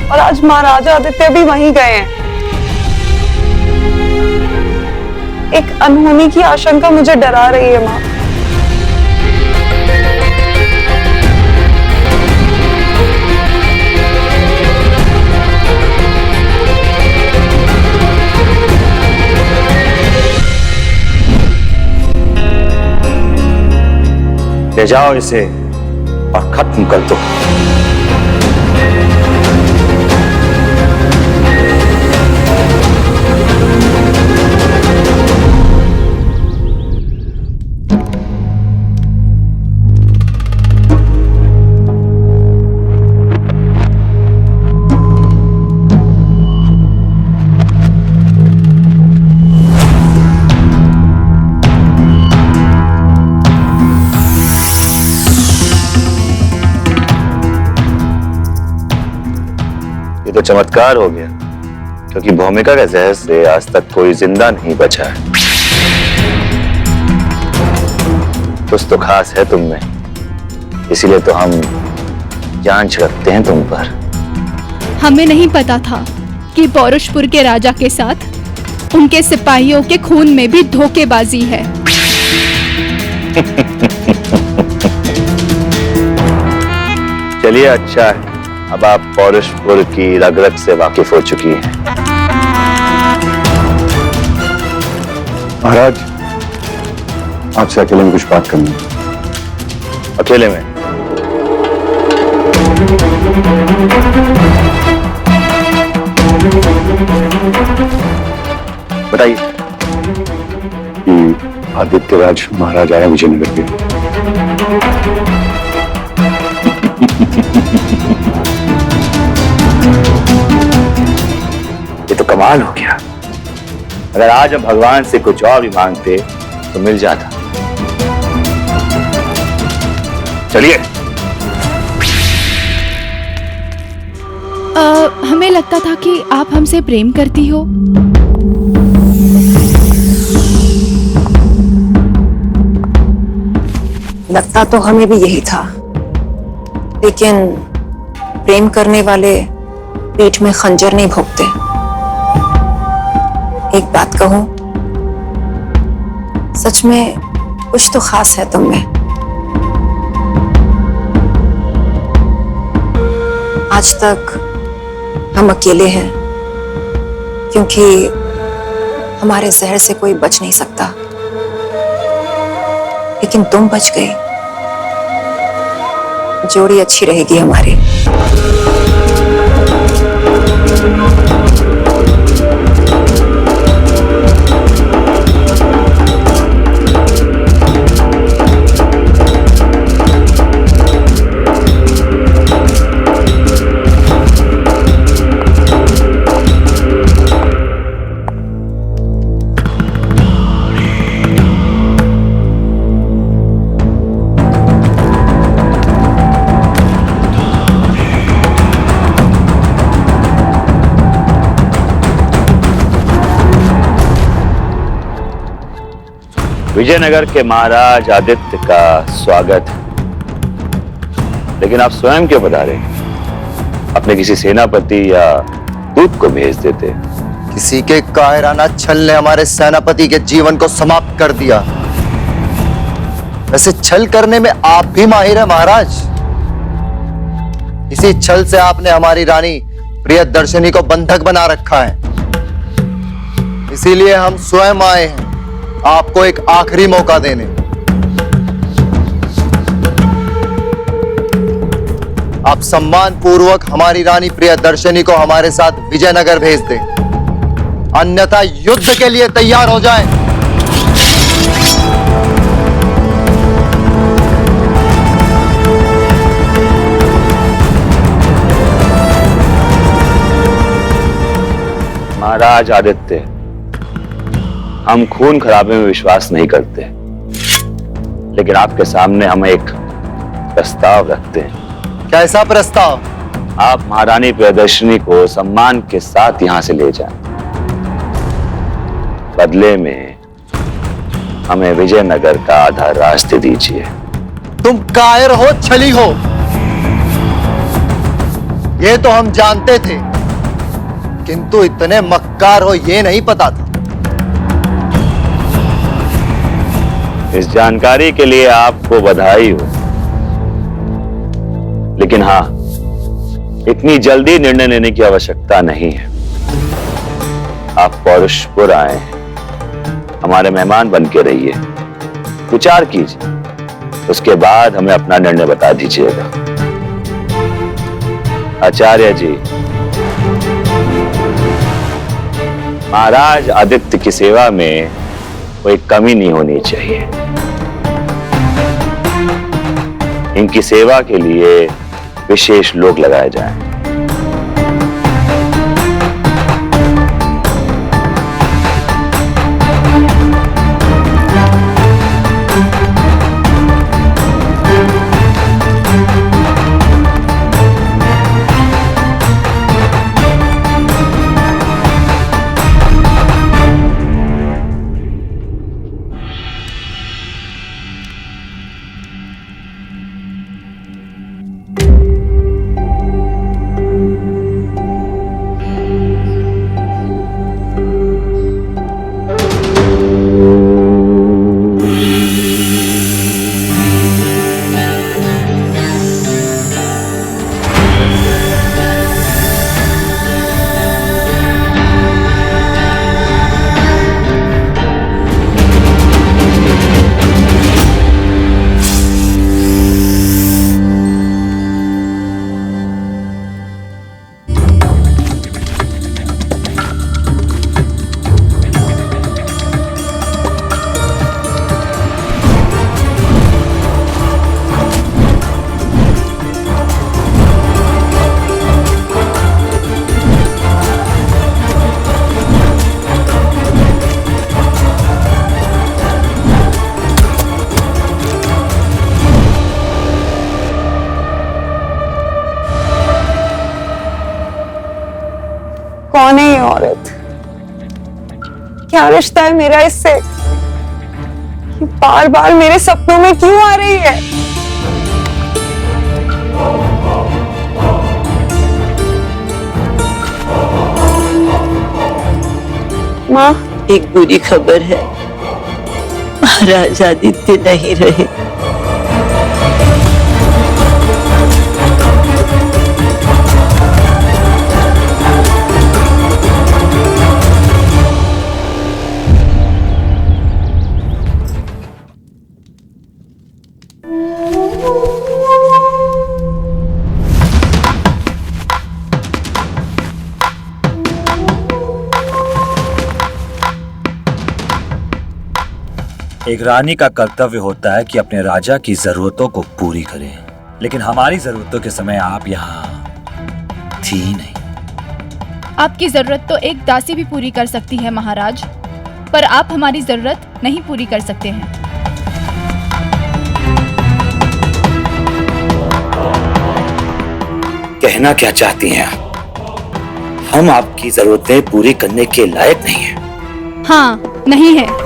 और आज महाराजा आदित्य भी वहीं गए हैं। एक अनहोनी की आशंका मुझे डरा रही है माँ। ले जाओ इसे और खत्म कर दो। तो चमत्कार हो गया, क्योंकि भूमिका के जहर से आज तक कोई जिंदा नहीं बचा है। कुछ तो खास है तुम में, इसीलिए तो हम जान छिड़कते हैं तुम पर। हमें नहीं पता था कि पौरुषपुर के राजा के साथ उनके सिपाहियों के खून में भी धोखेबाजी है। चलिए अच्छा है, अब आप पौरुषपुर की रग रग से वाकिफ हो चुकी हैं। महाराज, आपसे अकेले में कुछ बात करनी है। अकेले में? बताइए। आदित्य राज महाराज आए विजयनगर के। ये तो कमाल हो गया। अगर आज हम भगवान से कुछ और भी मांगते तो मिल जाता। चलिए। हमें लगता था कि आप हमसे प्रेम करती हो। लगता तो हमें भी यही था, लेकिन प्रेम करने वाले पीठ में खंजर नहीं भोंकते। एक बात कहूं, सच में कुछ तो खास है तुम में। आज तक हम अकेले हैं, क्योंकि हमारे जहर से कोई बच नहीं सकता, लेकिन तुम बच गई। जोड़ी अच्छी रहेगी हमारी। विजयनगर के महाराज आदित्य का स्वागत है, लेकिन आप स्वयं क्यों बता रहे? अपने किसी सेनापति या दूत को भेज देते। किसी के कायराना छल ने हमारे सेनापति के जीवन को समाप्त कर दिया। वैसे छल करने में आप भी माहिर हैं महाराज। इसी छल से आपने हमारी रानी प्रियदर्शिनी को बंधक बना रखा है। इसीलिए हम स्वयं आए हैं आपको एक आखिरी मौका देने। आप सम्मान पूर्वक हमारी रानी प्रियदर्शिनी को हमारे साथ विजयनगर भेज दें, अन्यथा युद्ध के लिए तैयार हो जाएं। महाराज आदित्य, हम खून खराबे में विश्वास नहीं करते, लेकिन आपके सामने हम एक प्रस्ताव रखते हैं। कैसा प्रस्ताव? आप महारानी प्रियदर्शनी को सम्मान के साथ यहां से ले जाएं। बदले में हमें विजयनगर का आधा रास्ते दीजिए। तुम कायर हो, छली हो, ये तो हम जानते थे, किंतु इतने मक्कार हो ये नहीं पता था। इस जानकारी के लिए आपको बधाई हो, लेकिन हां, इतनी जल्दी निर्णय लेने की आवश्यकता नहीं है। आप पौरुषपुर आए हैं, हमारे मेहमान बन के रहिए, विचार कीजिए, उसके बाद हमें अपना निर्णय बता दीजिएगा। आचार्य जी, महाराज आदित्य की सेवा में कोई कमी नहीं होनी चाहिए। इनकी सेवा के लिए विशेष लोग लगाए जाएं। कौन है ये औरत? क्या रिश्ता है मेरा इससे? ये बार बार मेरे सपनों में क्यों आ रही है? माँ, एक बुरी खबर है, महाराज आदित्य नहीं रहे। एक रानी का कर्तव्य होता है कि अपने राजा की जरूरतों को पूरी करे, लेकिन हमारी जरूरतों के समय आप यहाँ थी नहीं। आपकी जरूरत तो एक दासी भी पूरी कर सकती है महाराज, पर आप हमारी जरूरत नहीं पूरी कर सकते हैं। कहना क्या चाहती हैं आप? हम आपकी जरूरतें पूरी करने के लायक नहीं हैं। हाँ, नहीं है।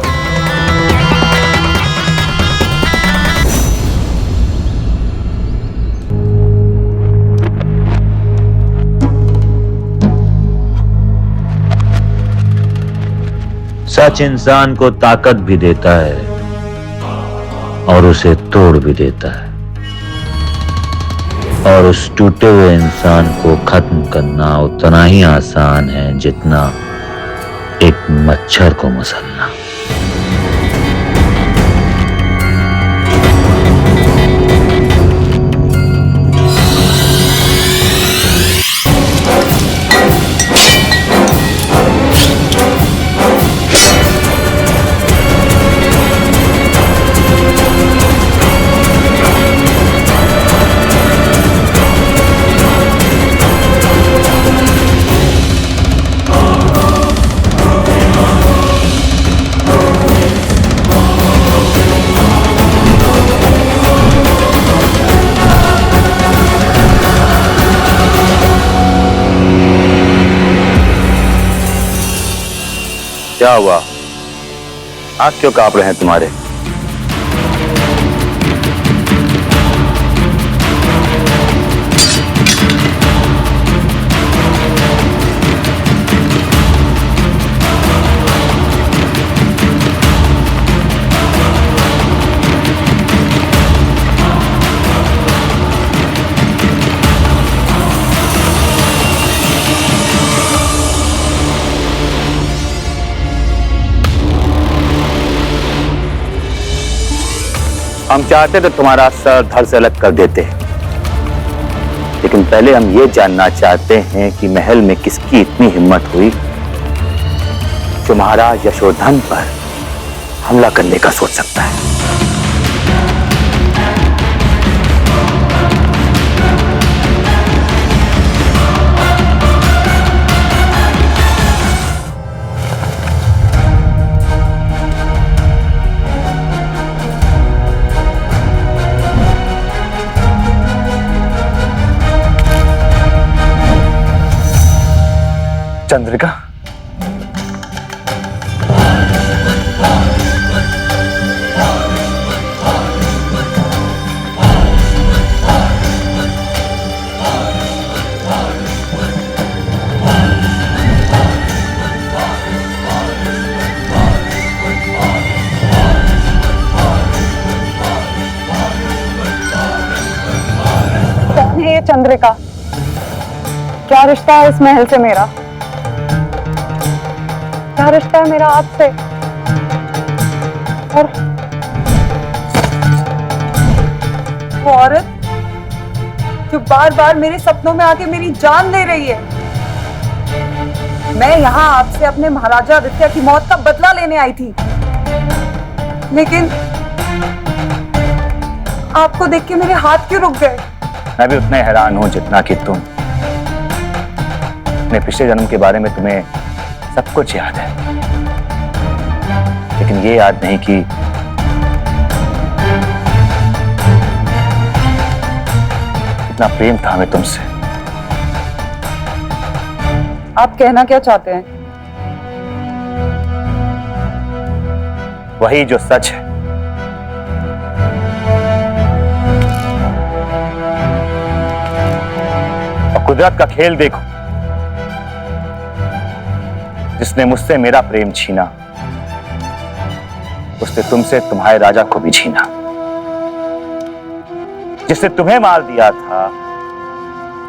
सच इंसान को ताकत भी देता है और उसे तोड़ भी देता है, और उस टूटे हुए इंसान को खत्म करना उतना ही आसान है जितना एक मच्छर को मसलना। क्या हुआ? हाथ क्यों कांप रहे हैं तुम्हारे? हम चाहते तो तुम्हारा सर धड़ से अलग कर देते, लेकिन पहले हम ये जानना चाहते हैं कि महल में किसकी इतनी हिम्मत हुई जो महाराज यशोधन पर हमला करने का सोच सकता है। चंद्रिका, कौन है ये चंद्रिका? क्या रिश्ता है इस महल से मेरा? क्या रिश्ता है मेरा आपसे? और वो औरत जो बार बार मेरे सपनों में आके मेरी जान ले रही है। मैं यहाँ आपसे अपने महाराजा आदित्य की मौत का बदला लेने आई थी, लेकिन आपको देख के मेरे हाथ क्यों रुक गए? मैं भी उतना हैरान हूं जितना कि तुम। अपने पिछले जन्म के बारे में तुम्हें सब कुछ याद है, लेकिन ये याद नहीं कि इतना प्रेम था हमें तुमसे। आप कहना क्या चाहते हैं? वही जो सच है। और कुदरत का खेल देखो, जिसने मुझसे मेरा प्रेम छीना, उसने तुमसे तुम्हारे राजा को भी छीना। जिसने तुम्हें मार दिया था,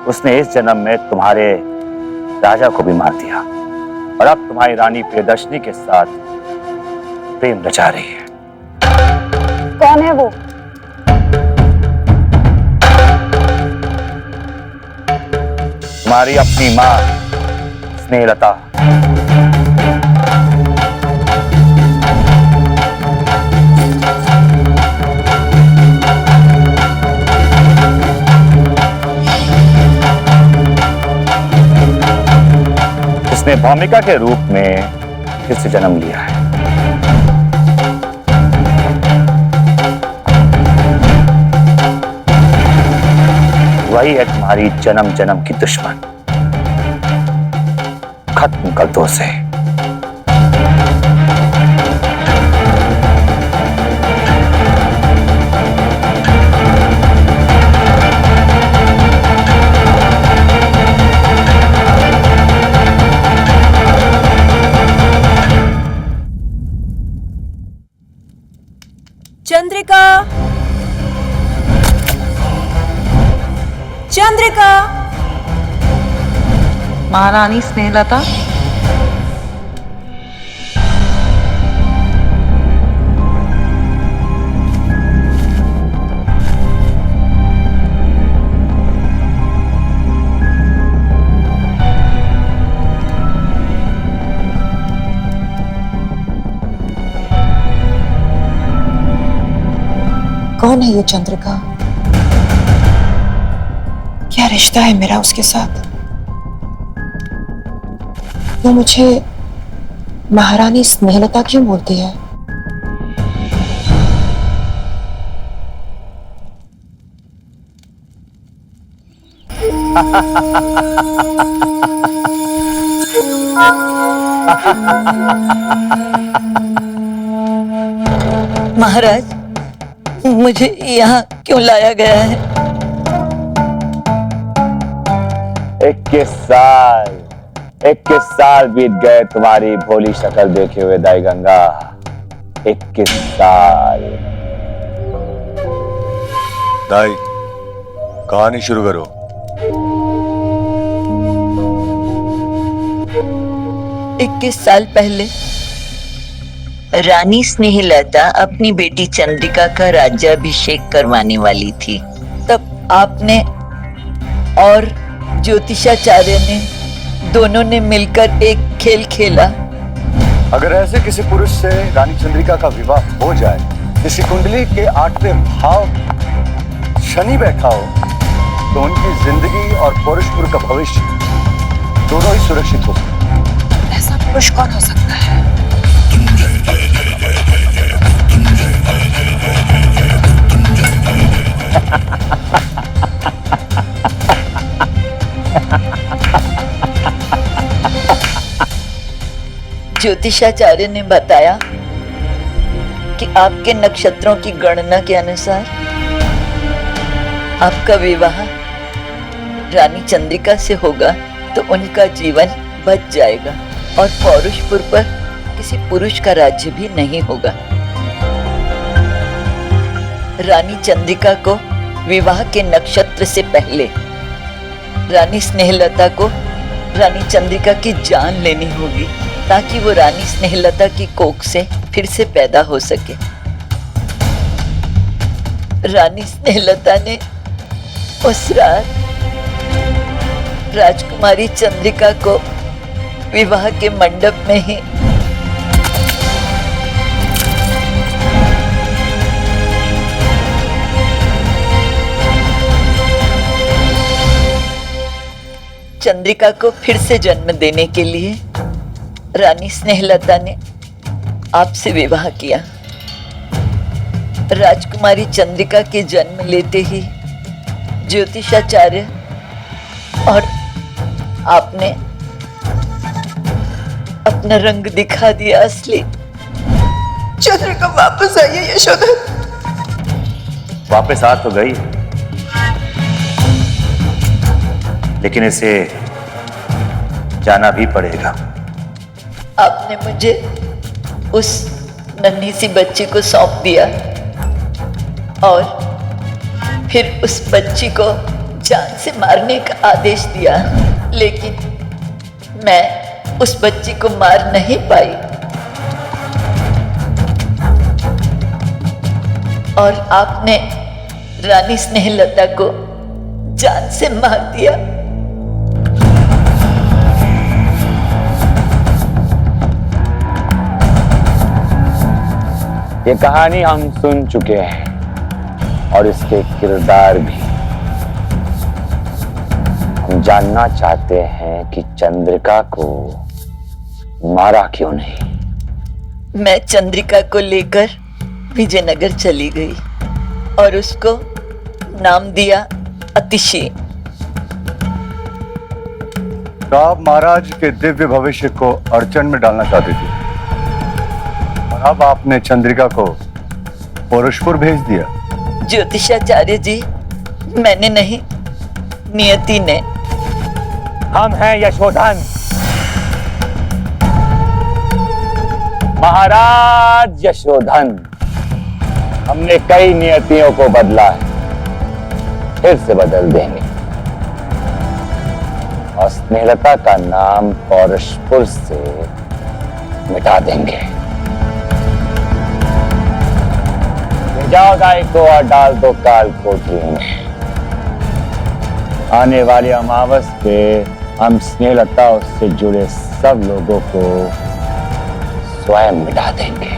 उसने इस जन्म में तुम्हारे राजा को भी मार दिया, और अब तुम्हारी रानी प्रियदर्शनी के साथ प्रेम रचा रही है। कौन है वो? तुम्हारी अपनी मां स्नेहलता। जिसने भौमिका के रूप में फिर से जन्म लिया है। वही है तुम्हारी जन्म जन्म की दुश्मन। खत्म कर दो उसे। चंद्रिका, चंद्रिका। महारानी स्नेहलता, कौन है ये चंद्रिका? क्या रिश्ता है मेरा उसके साथ? वो मुझे महारानी स्नेहलता क्यों बोलती है? महाराज, मुझे यहाँ क्यों लाया गया है? 21 साल बीत गए तुम्हारी भोली शक्ल देखे हुए दाई गंगा। 21 साल। दाई, कहानी शुरू करो। 21 साल पहले रानी स्नेहलता अपनी बेटी चंद्रिका का राज्याभिषेक करवाने वाली थी। तब आपने और ज्योतिषाचार्य ने दोनों ने मिलकर एक खेल खेला। अगर ऐसे किसी पुरुष से रानी चंद्रिका का विवाह हो जाए, किसी कुंडली के 8वें भाव शनि बैठा हो, तो उनकी जिंदगी और पौरुषपुर का भविष्य दोनों ही सुरक्षित हो सकते हैं। ऐसा पुरुष कौन हो सकता है? ज्योतिषाचार्य ने बताया कि आपके नक्षत्रों की गणना के अनुसार आपका विवाह रानी चंद्रिका से होगा तो उनका जीवन बच जाएगा और पौरुषपुर पर किसी पुरुष का राज्य भी नहीं होगा। रानी चंद्रिका को विवाह के नक्षत्र से पहले रानी स्नेहलता को रानी चंद्रिका की जान लेनी होगी ताकि वो रानी स्नेहलता की कोख से फिर से पैदा हो सके। रानी स्नेहलता ने उस रात राजकुमारी चंद्रिका को विवाह के मंडप में ही चंद्रिका को फिर से जन्म देने के लिए रानी स्नेहलता ने आपसे विवाह किया। राजकुमारी चंद्रिका के जन्म लेते ही ज्योतिषाचार्य और आपने अपना रंग दिखा दिया असली। चंद्रिका वापस आई है यशोधर। वापस आ तो गई, लेकिन इसे जाना भी पड़ेगा। आपने मुझे उस नन्ही सी बच्ची को सौंप दिया और फिर उस बच्ची को जान से मारने का आदेश दिया, लेकिन मैं उस बच्ची को मार नहीं पाई और आपने रानी स्नेहलता को जान से मार दिया। ये कहानी हम सुन चुके हैं और इसके किरदार भी। हम जानना चाहते हैं कि चंद्रिका को मारा क्यों नहीं। मैं चंद्रिका को लेकर विजयनगर चली गई और उसको नाम दिया अतिशी। तो आप महाराज के दिव्य भविष्य को अड़चन में डालना चाहते थे और अब आपने चंद्रिका को पौरुषपुर भेज दिया। ज्योतिषाचार्य जी, मैंने नहीं, नियति ने। हम हैं यशोधन, महाराज यशोधन। हमने कई नियतियों को बदला है, फिर से बदल देंगे और स्नेहलता का नाम पौरुषपुर से मिटा देंगे। जाओ दाई को और डाल दो काल कोठरी में। आने वाली अमावस पे हम स्नेहलता उससे जुड़े सब लोगों को स्वयं मिटा देंगे।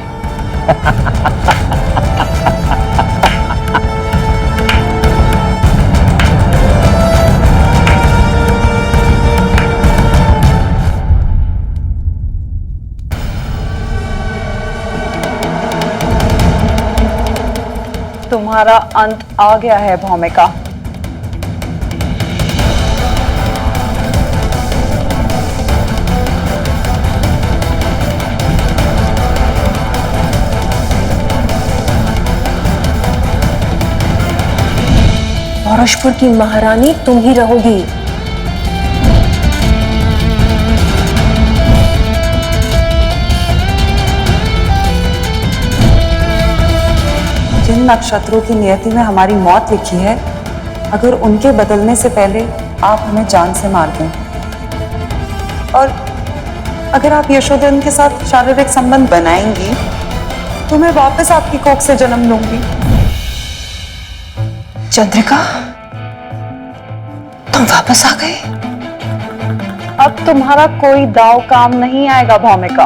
तुम्हारा अंत आ गया है भौमिका। पौरुषपुर की महारानी तुम ही रहोगी। जिन नक्षत्रों की नियति में हमारी मौत लिखी है, अगर उनके बदलने से पहले आप हमें जान से मार दें, और अगर आप यशोधन के साथ शारीरिक संबंध बनाएंगी तो मैं वापस आपकी कोख से जन्म लूंगी। चंद्रिका, तुम वापस आ गए? अब तुम्हारा कोई दाव काम नहीं आएगा भौमिका।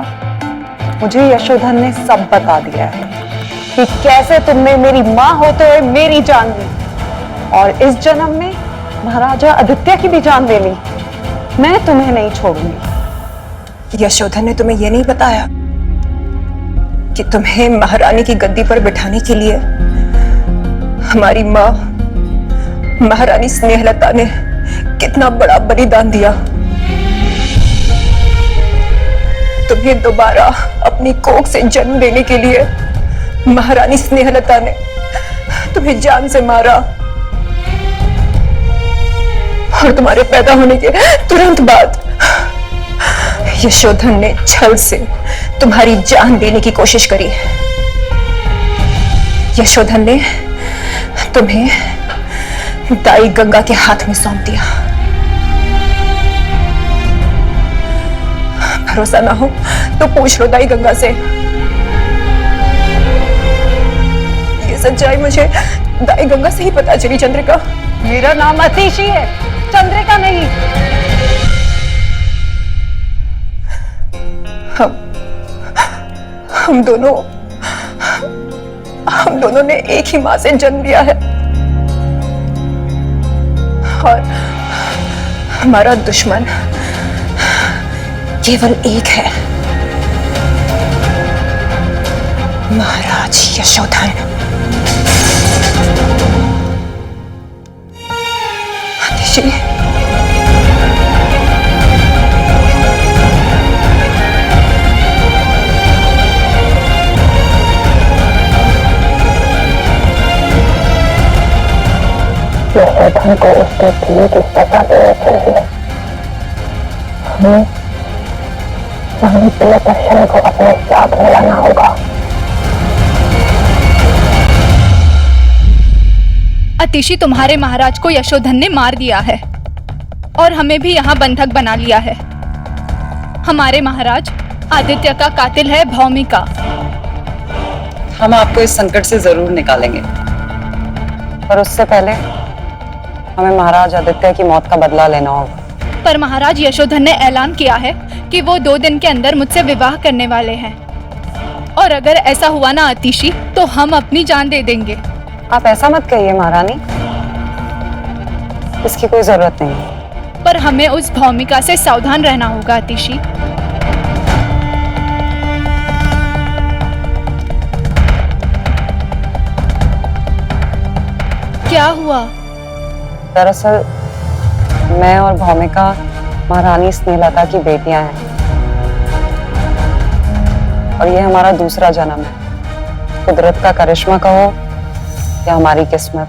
मुझे यशोधन ने सब बता दिया है कि कैसे तुमने मेरी मां होते हुए मेरी जान ली, और इस जन्म में महाराजा आदित्य की भी जान ले ली। मैं तुम्हें नहीं छोड़ूंगी। यशोधन ने तुम्हें यह नहीं बताया कि तुम्हें महारानी की गद्दी पर बिठाने के लिए हमारी मां महारानी स्नेहलता ने कितना बड़ा बलिदान दिया? तुम्हें दोबारा अपनी कोख से जन्म देने के लिए महारानी स्नेहलता ने तुम्हें जान से मारा, और तुम्हारे पैदा होने के तुरंत बाद यशोधन ने छल से तुम्हारी जान देने की कोशिश करी। यशोधन ने तुम्हें दाई गंगा के हाथ में सौंप दिया। भरोसा ना हो तो पूछ लो दाई गंगा से। ये सच्चाई मुझे दाई गंगा से ही पता चली। चंद्रिका, मेरा नाम अतिशी है, चंद्रिका नहीं। हम दोनों ने एक ही मां से जन्म लिया है, और हमारा दुश्मन केवल एक है, महाराज यशोधन। अतिशी, यशोधन को उसके किए की सजा देनी चाहिए। हमें प्रियदर्शन को अपने साथ मिलाना होगा। अतिशी, तुम्हारे महाराज को यशोधन ने मार दिया है और हमें भी यहाँ बंधक बना लिया है। हमारे महाराज आदित्य का कातिल है भौमिका। हम आपको इस संकट से जरूर निकालेंगे, पर उससे पहले हमें महाराज आदित्य की मौत का बदला लेना होगा। पर महाराज यशोधन ने ऐलान किया है कि वो 2 दिन के अंदर मुझसे विवाह करने वाले हैं, और अगर ऐसा हुआ ना अतिशी, तो हम अपनी जान दे देंगे। आप ऐसा मत कहिए महारानी, इसकी कोई जरूरत नहीं। पर हमें उस भौमिका से सावधान रहना होगा अतिशी। क्या हुआ? दरअसल मैं और भौमिका महारानी स्नेहलता की बेटियां हैं, और ये हमारा दूसरा जन्म है। कुदरत का करिश्मा कहो या हमारी किस्मत,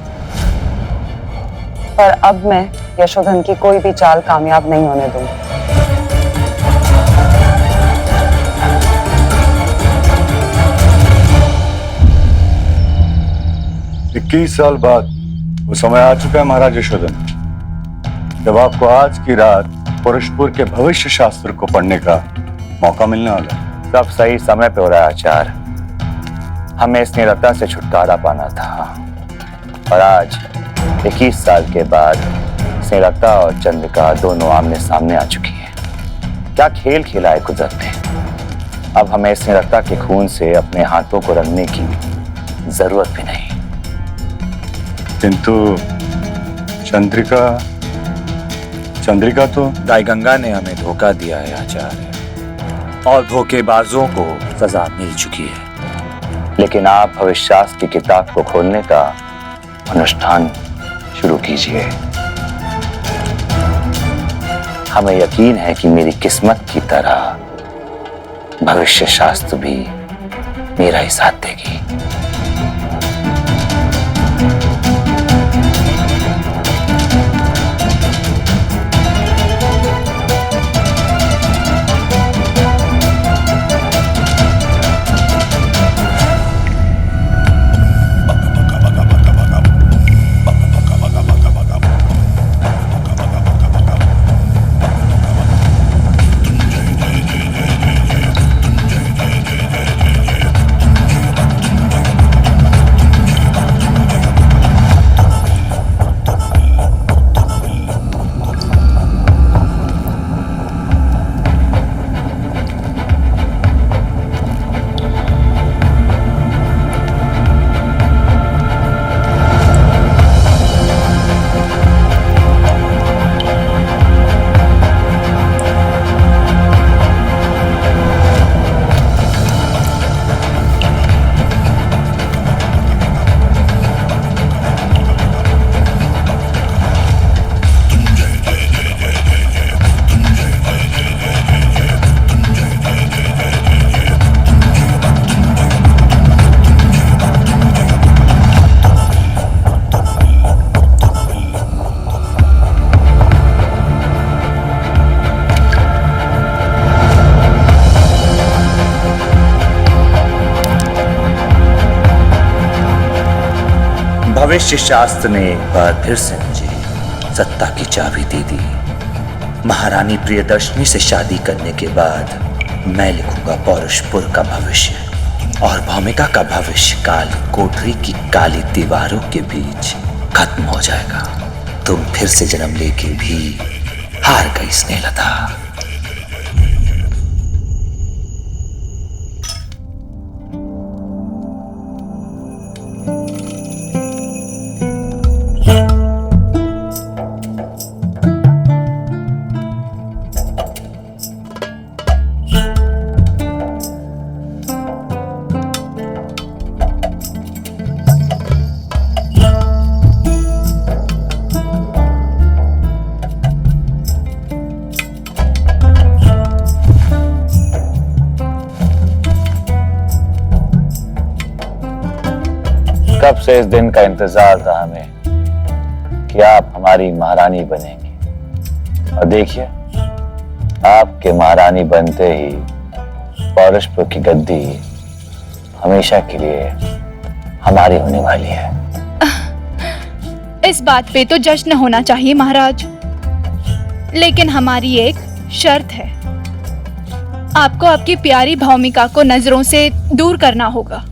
पर अब मैं यशोधन की कोई भी चाल कामयाब नहीं होने दूंगी। 21 साल बाद वो समय आ चुका है महाराज यशोधन, जब आपको आज की रात पौरुषपुर के भविष्य शास्त्र को पढ़ने का मौका मिलने वाला है। सब सही समय पे हो रहा है आचार्य। हमें स्नेहलता से छुटकारा पाना था, और आज 21 साल के बाद स्नेहलता और चंद्रिका दोनों आमने सामने आ चुकी हैं। क्या खेल खेला है कुदरत ने। अब हमें स्नेहलता के खून से अपने हाथों को रंगने की जरूरत भी नहीं। किंतु चंद्रिका तो दाई गंगा ने हमें धोखा दिया है आचार्य, और धोखेबाजों को सजा मिल चुकी है। लेकिन आप भविष्यशास्त्र की किताब को खोलने का अनुष्ठान शुरू कीजिए। हमें यकीन है कि मेरी किस्मत की तरह भविष्य शास्त्र भी मेरा ही साथ देगी। भविष्य शास्त्र ने एक बार फिर से मुझे सत्ता की चाबी दे दी। महारानी प्रियदर्शनी से शादी करने के बाद मैं लिखूंगा पौरुषपुर का भविष्य, और भूमिका का भविष्य काली कोठरी की काली दीवारों के बीच खत्म हो जाएगा। तुम फिर से जन्म लेके भी हार गई स्नेहलता। कब से इस दिन का इंतजार था हमें कि आप हमारी महारानी बनेंगी, और देखिए आपके महारानी बनते ही पौरुषपुर की गद्दी हमेशा के लिए हमारी होने वाली है। इस बात पे तो जश्न होना चाहिए महाराज, लेकिन हमारी एक शर्त है। आपको आपकी प्यारी भौमिका को नजरों से दूर करना होगा।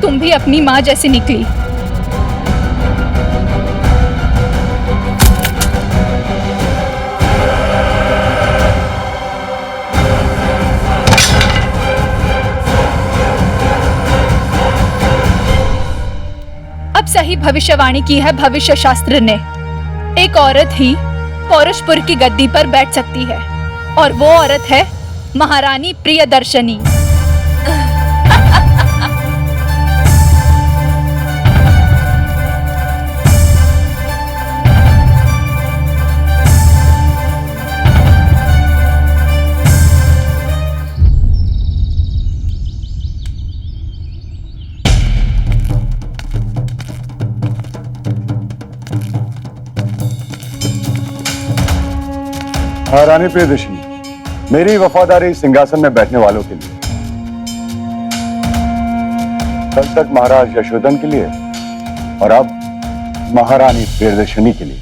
तुम भी अपनी माँ जैसी निकली। अब सही भविष्यवाणी की है भविष्य शास्त्र ने। एक औरत ही पौरुषपुर की गद्दी पर बैठ सकती है, और वो औरत है महारानी प्रियदर्शनी। महारानी प्रियदर्शनी, मेरी वफादारी सिंहासन में बैठने वालों के लिए, कल तक महाराज यशोधन के लिए, और अब महारानी प्रियदर्शनी के लिए।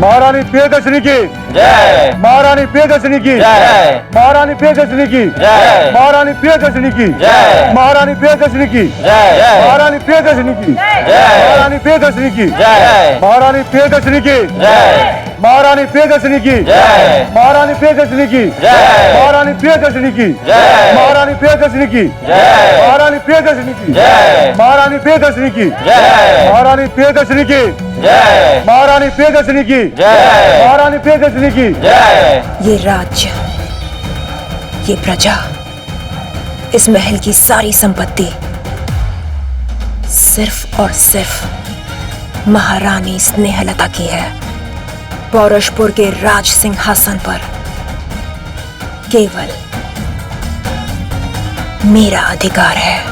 महारानी प्रियदर्शनी की जय। महारानी प्रियदर्शनी की जय। महारानी प्रियदर्शनी की जय। महारानी प्रियदर्शनी की जय। महारानी प्रियदर्शनी की जय। महारानी प्रियदर्शनी की जय। महारानी प्रियदर्शनी की जय। महारानी प्रियदर्शनी की जय। महारानी प्रियदर्शनी की जय। महारानी प्रियदर्शनी की जय। महारानी प्रियदर्शनी की जय। महारानी प्रियदर्शनी की जय। महारानी प्रियदर्शनी की जय। महारानी प्रियदर्शनी की जय। महारानी प्रियदर्शनी की जय। महारानी प्रियदर्शनी की जय। महारानी प्रियदर्शनी की जय। ये राज्य, ये प्रजा, इस महल की सारी संपत्ति सिर्फ और सिर्फ महारानी स्नेहलता की है। पौरुषपुर के राज सिंहासन पर केवल मेरा अधिकार है।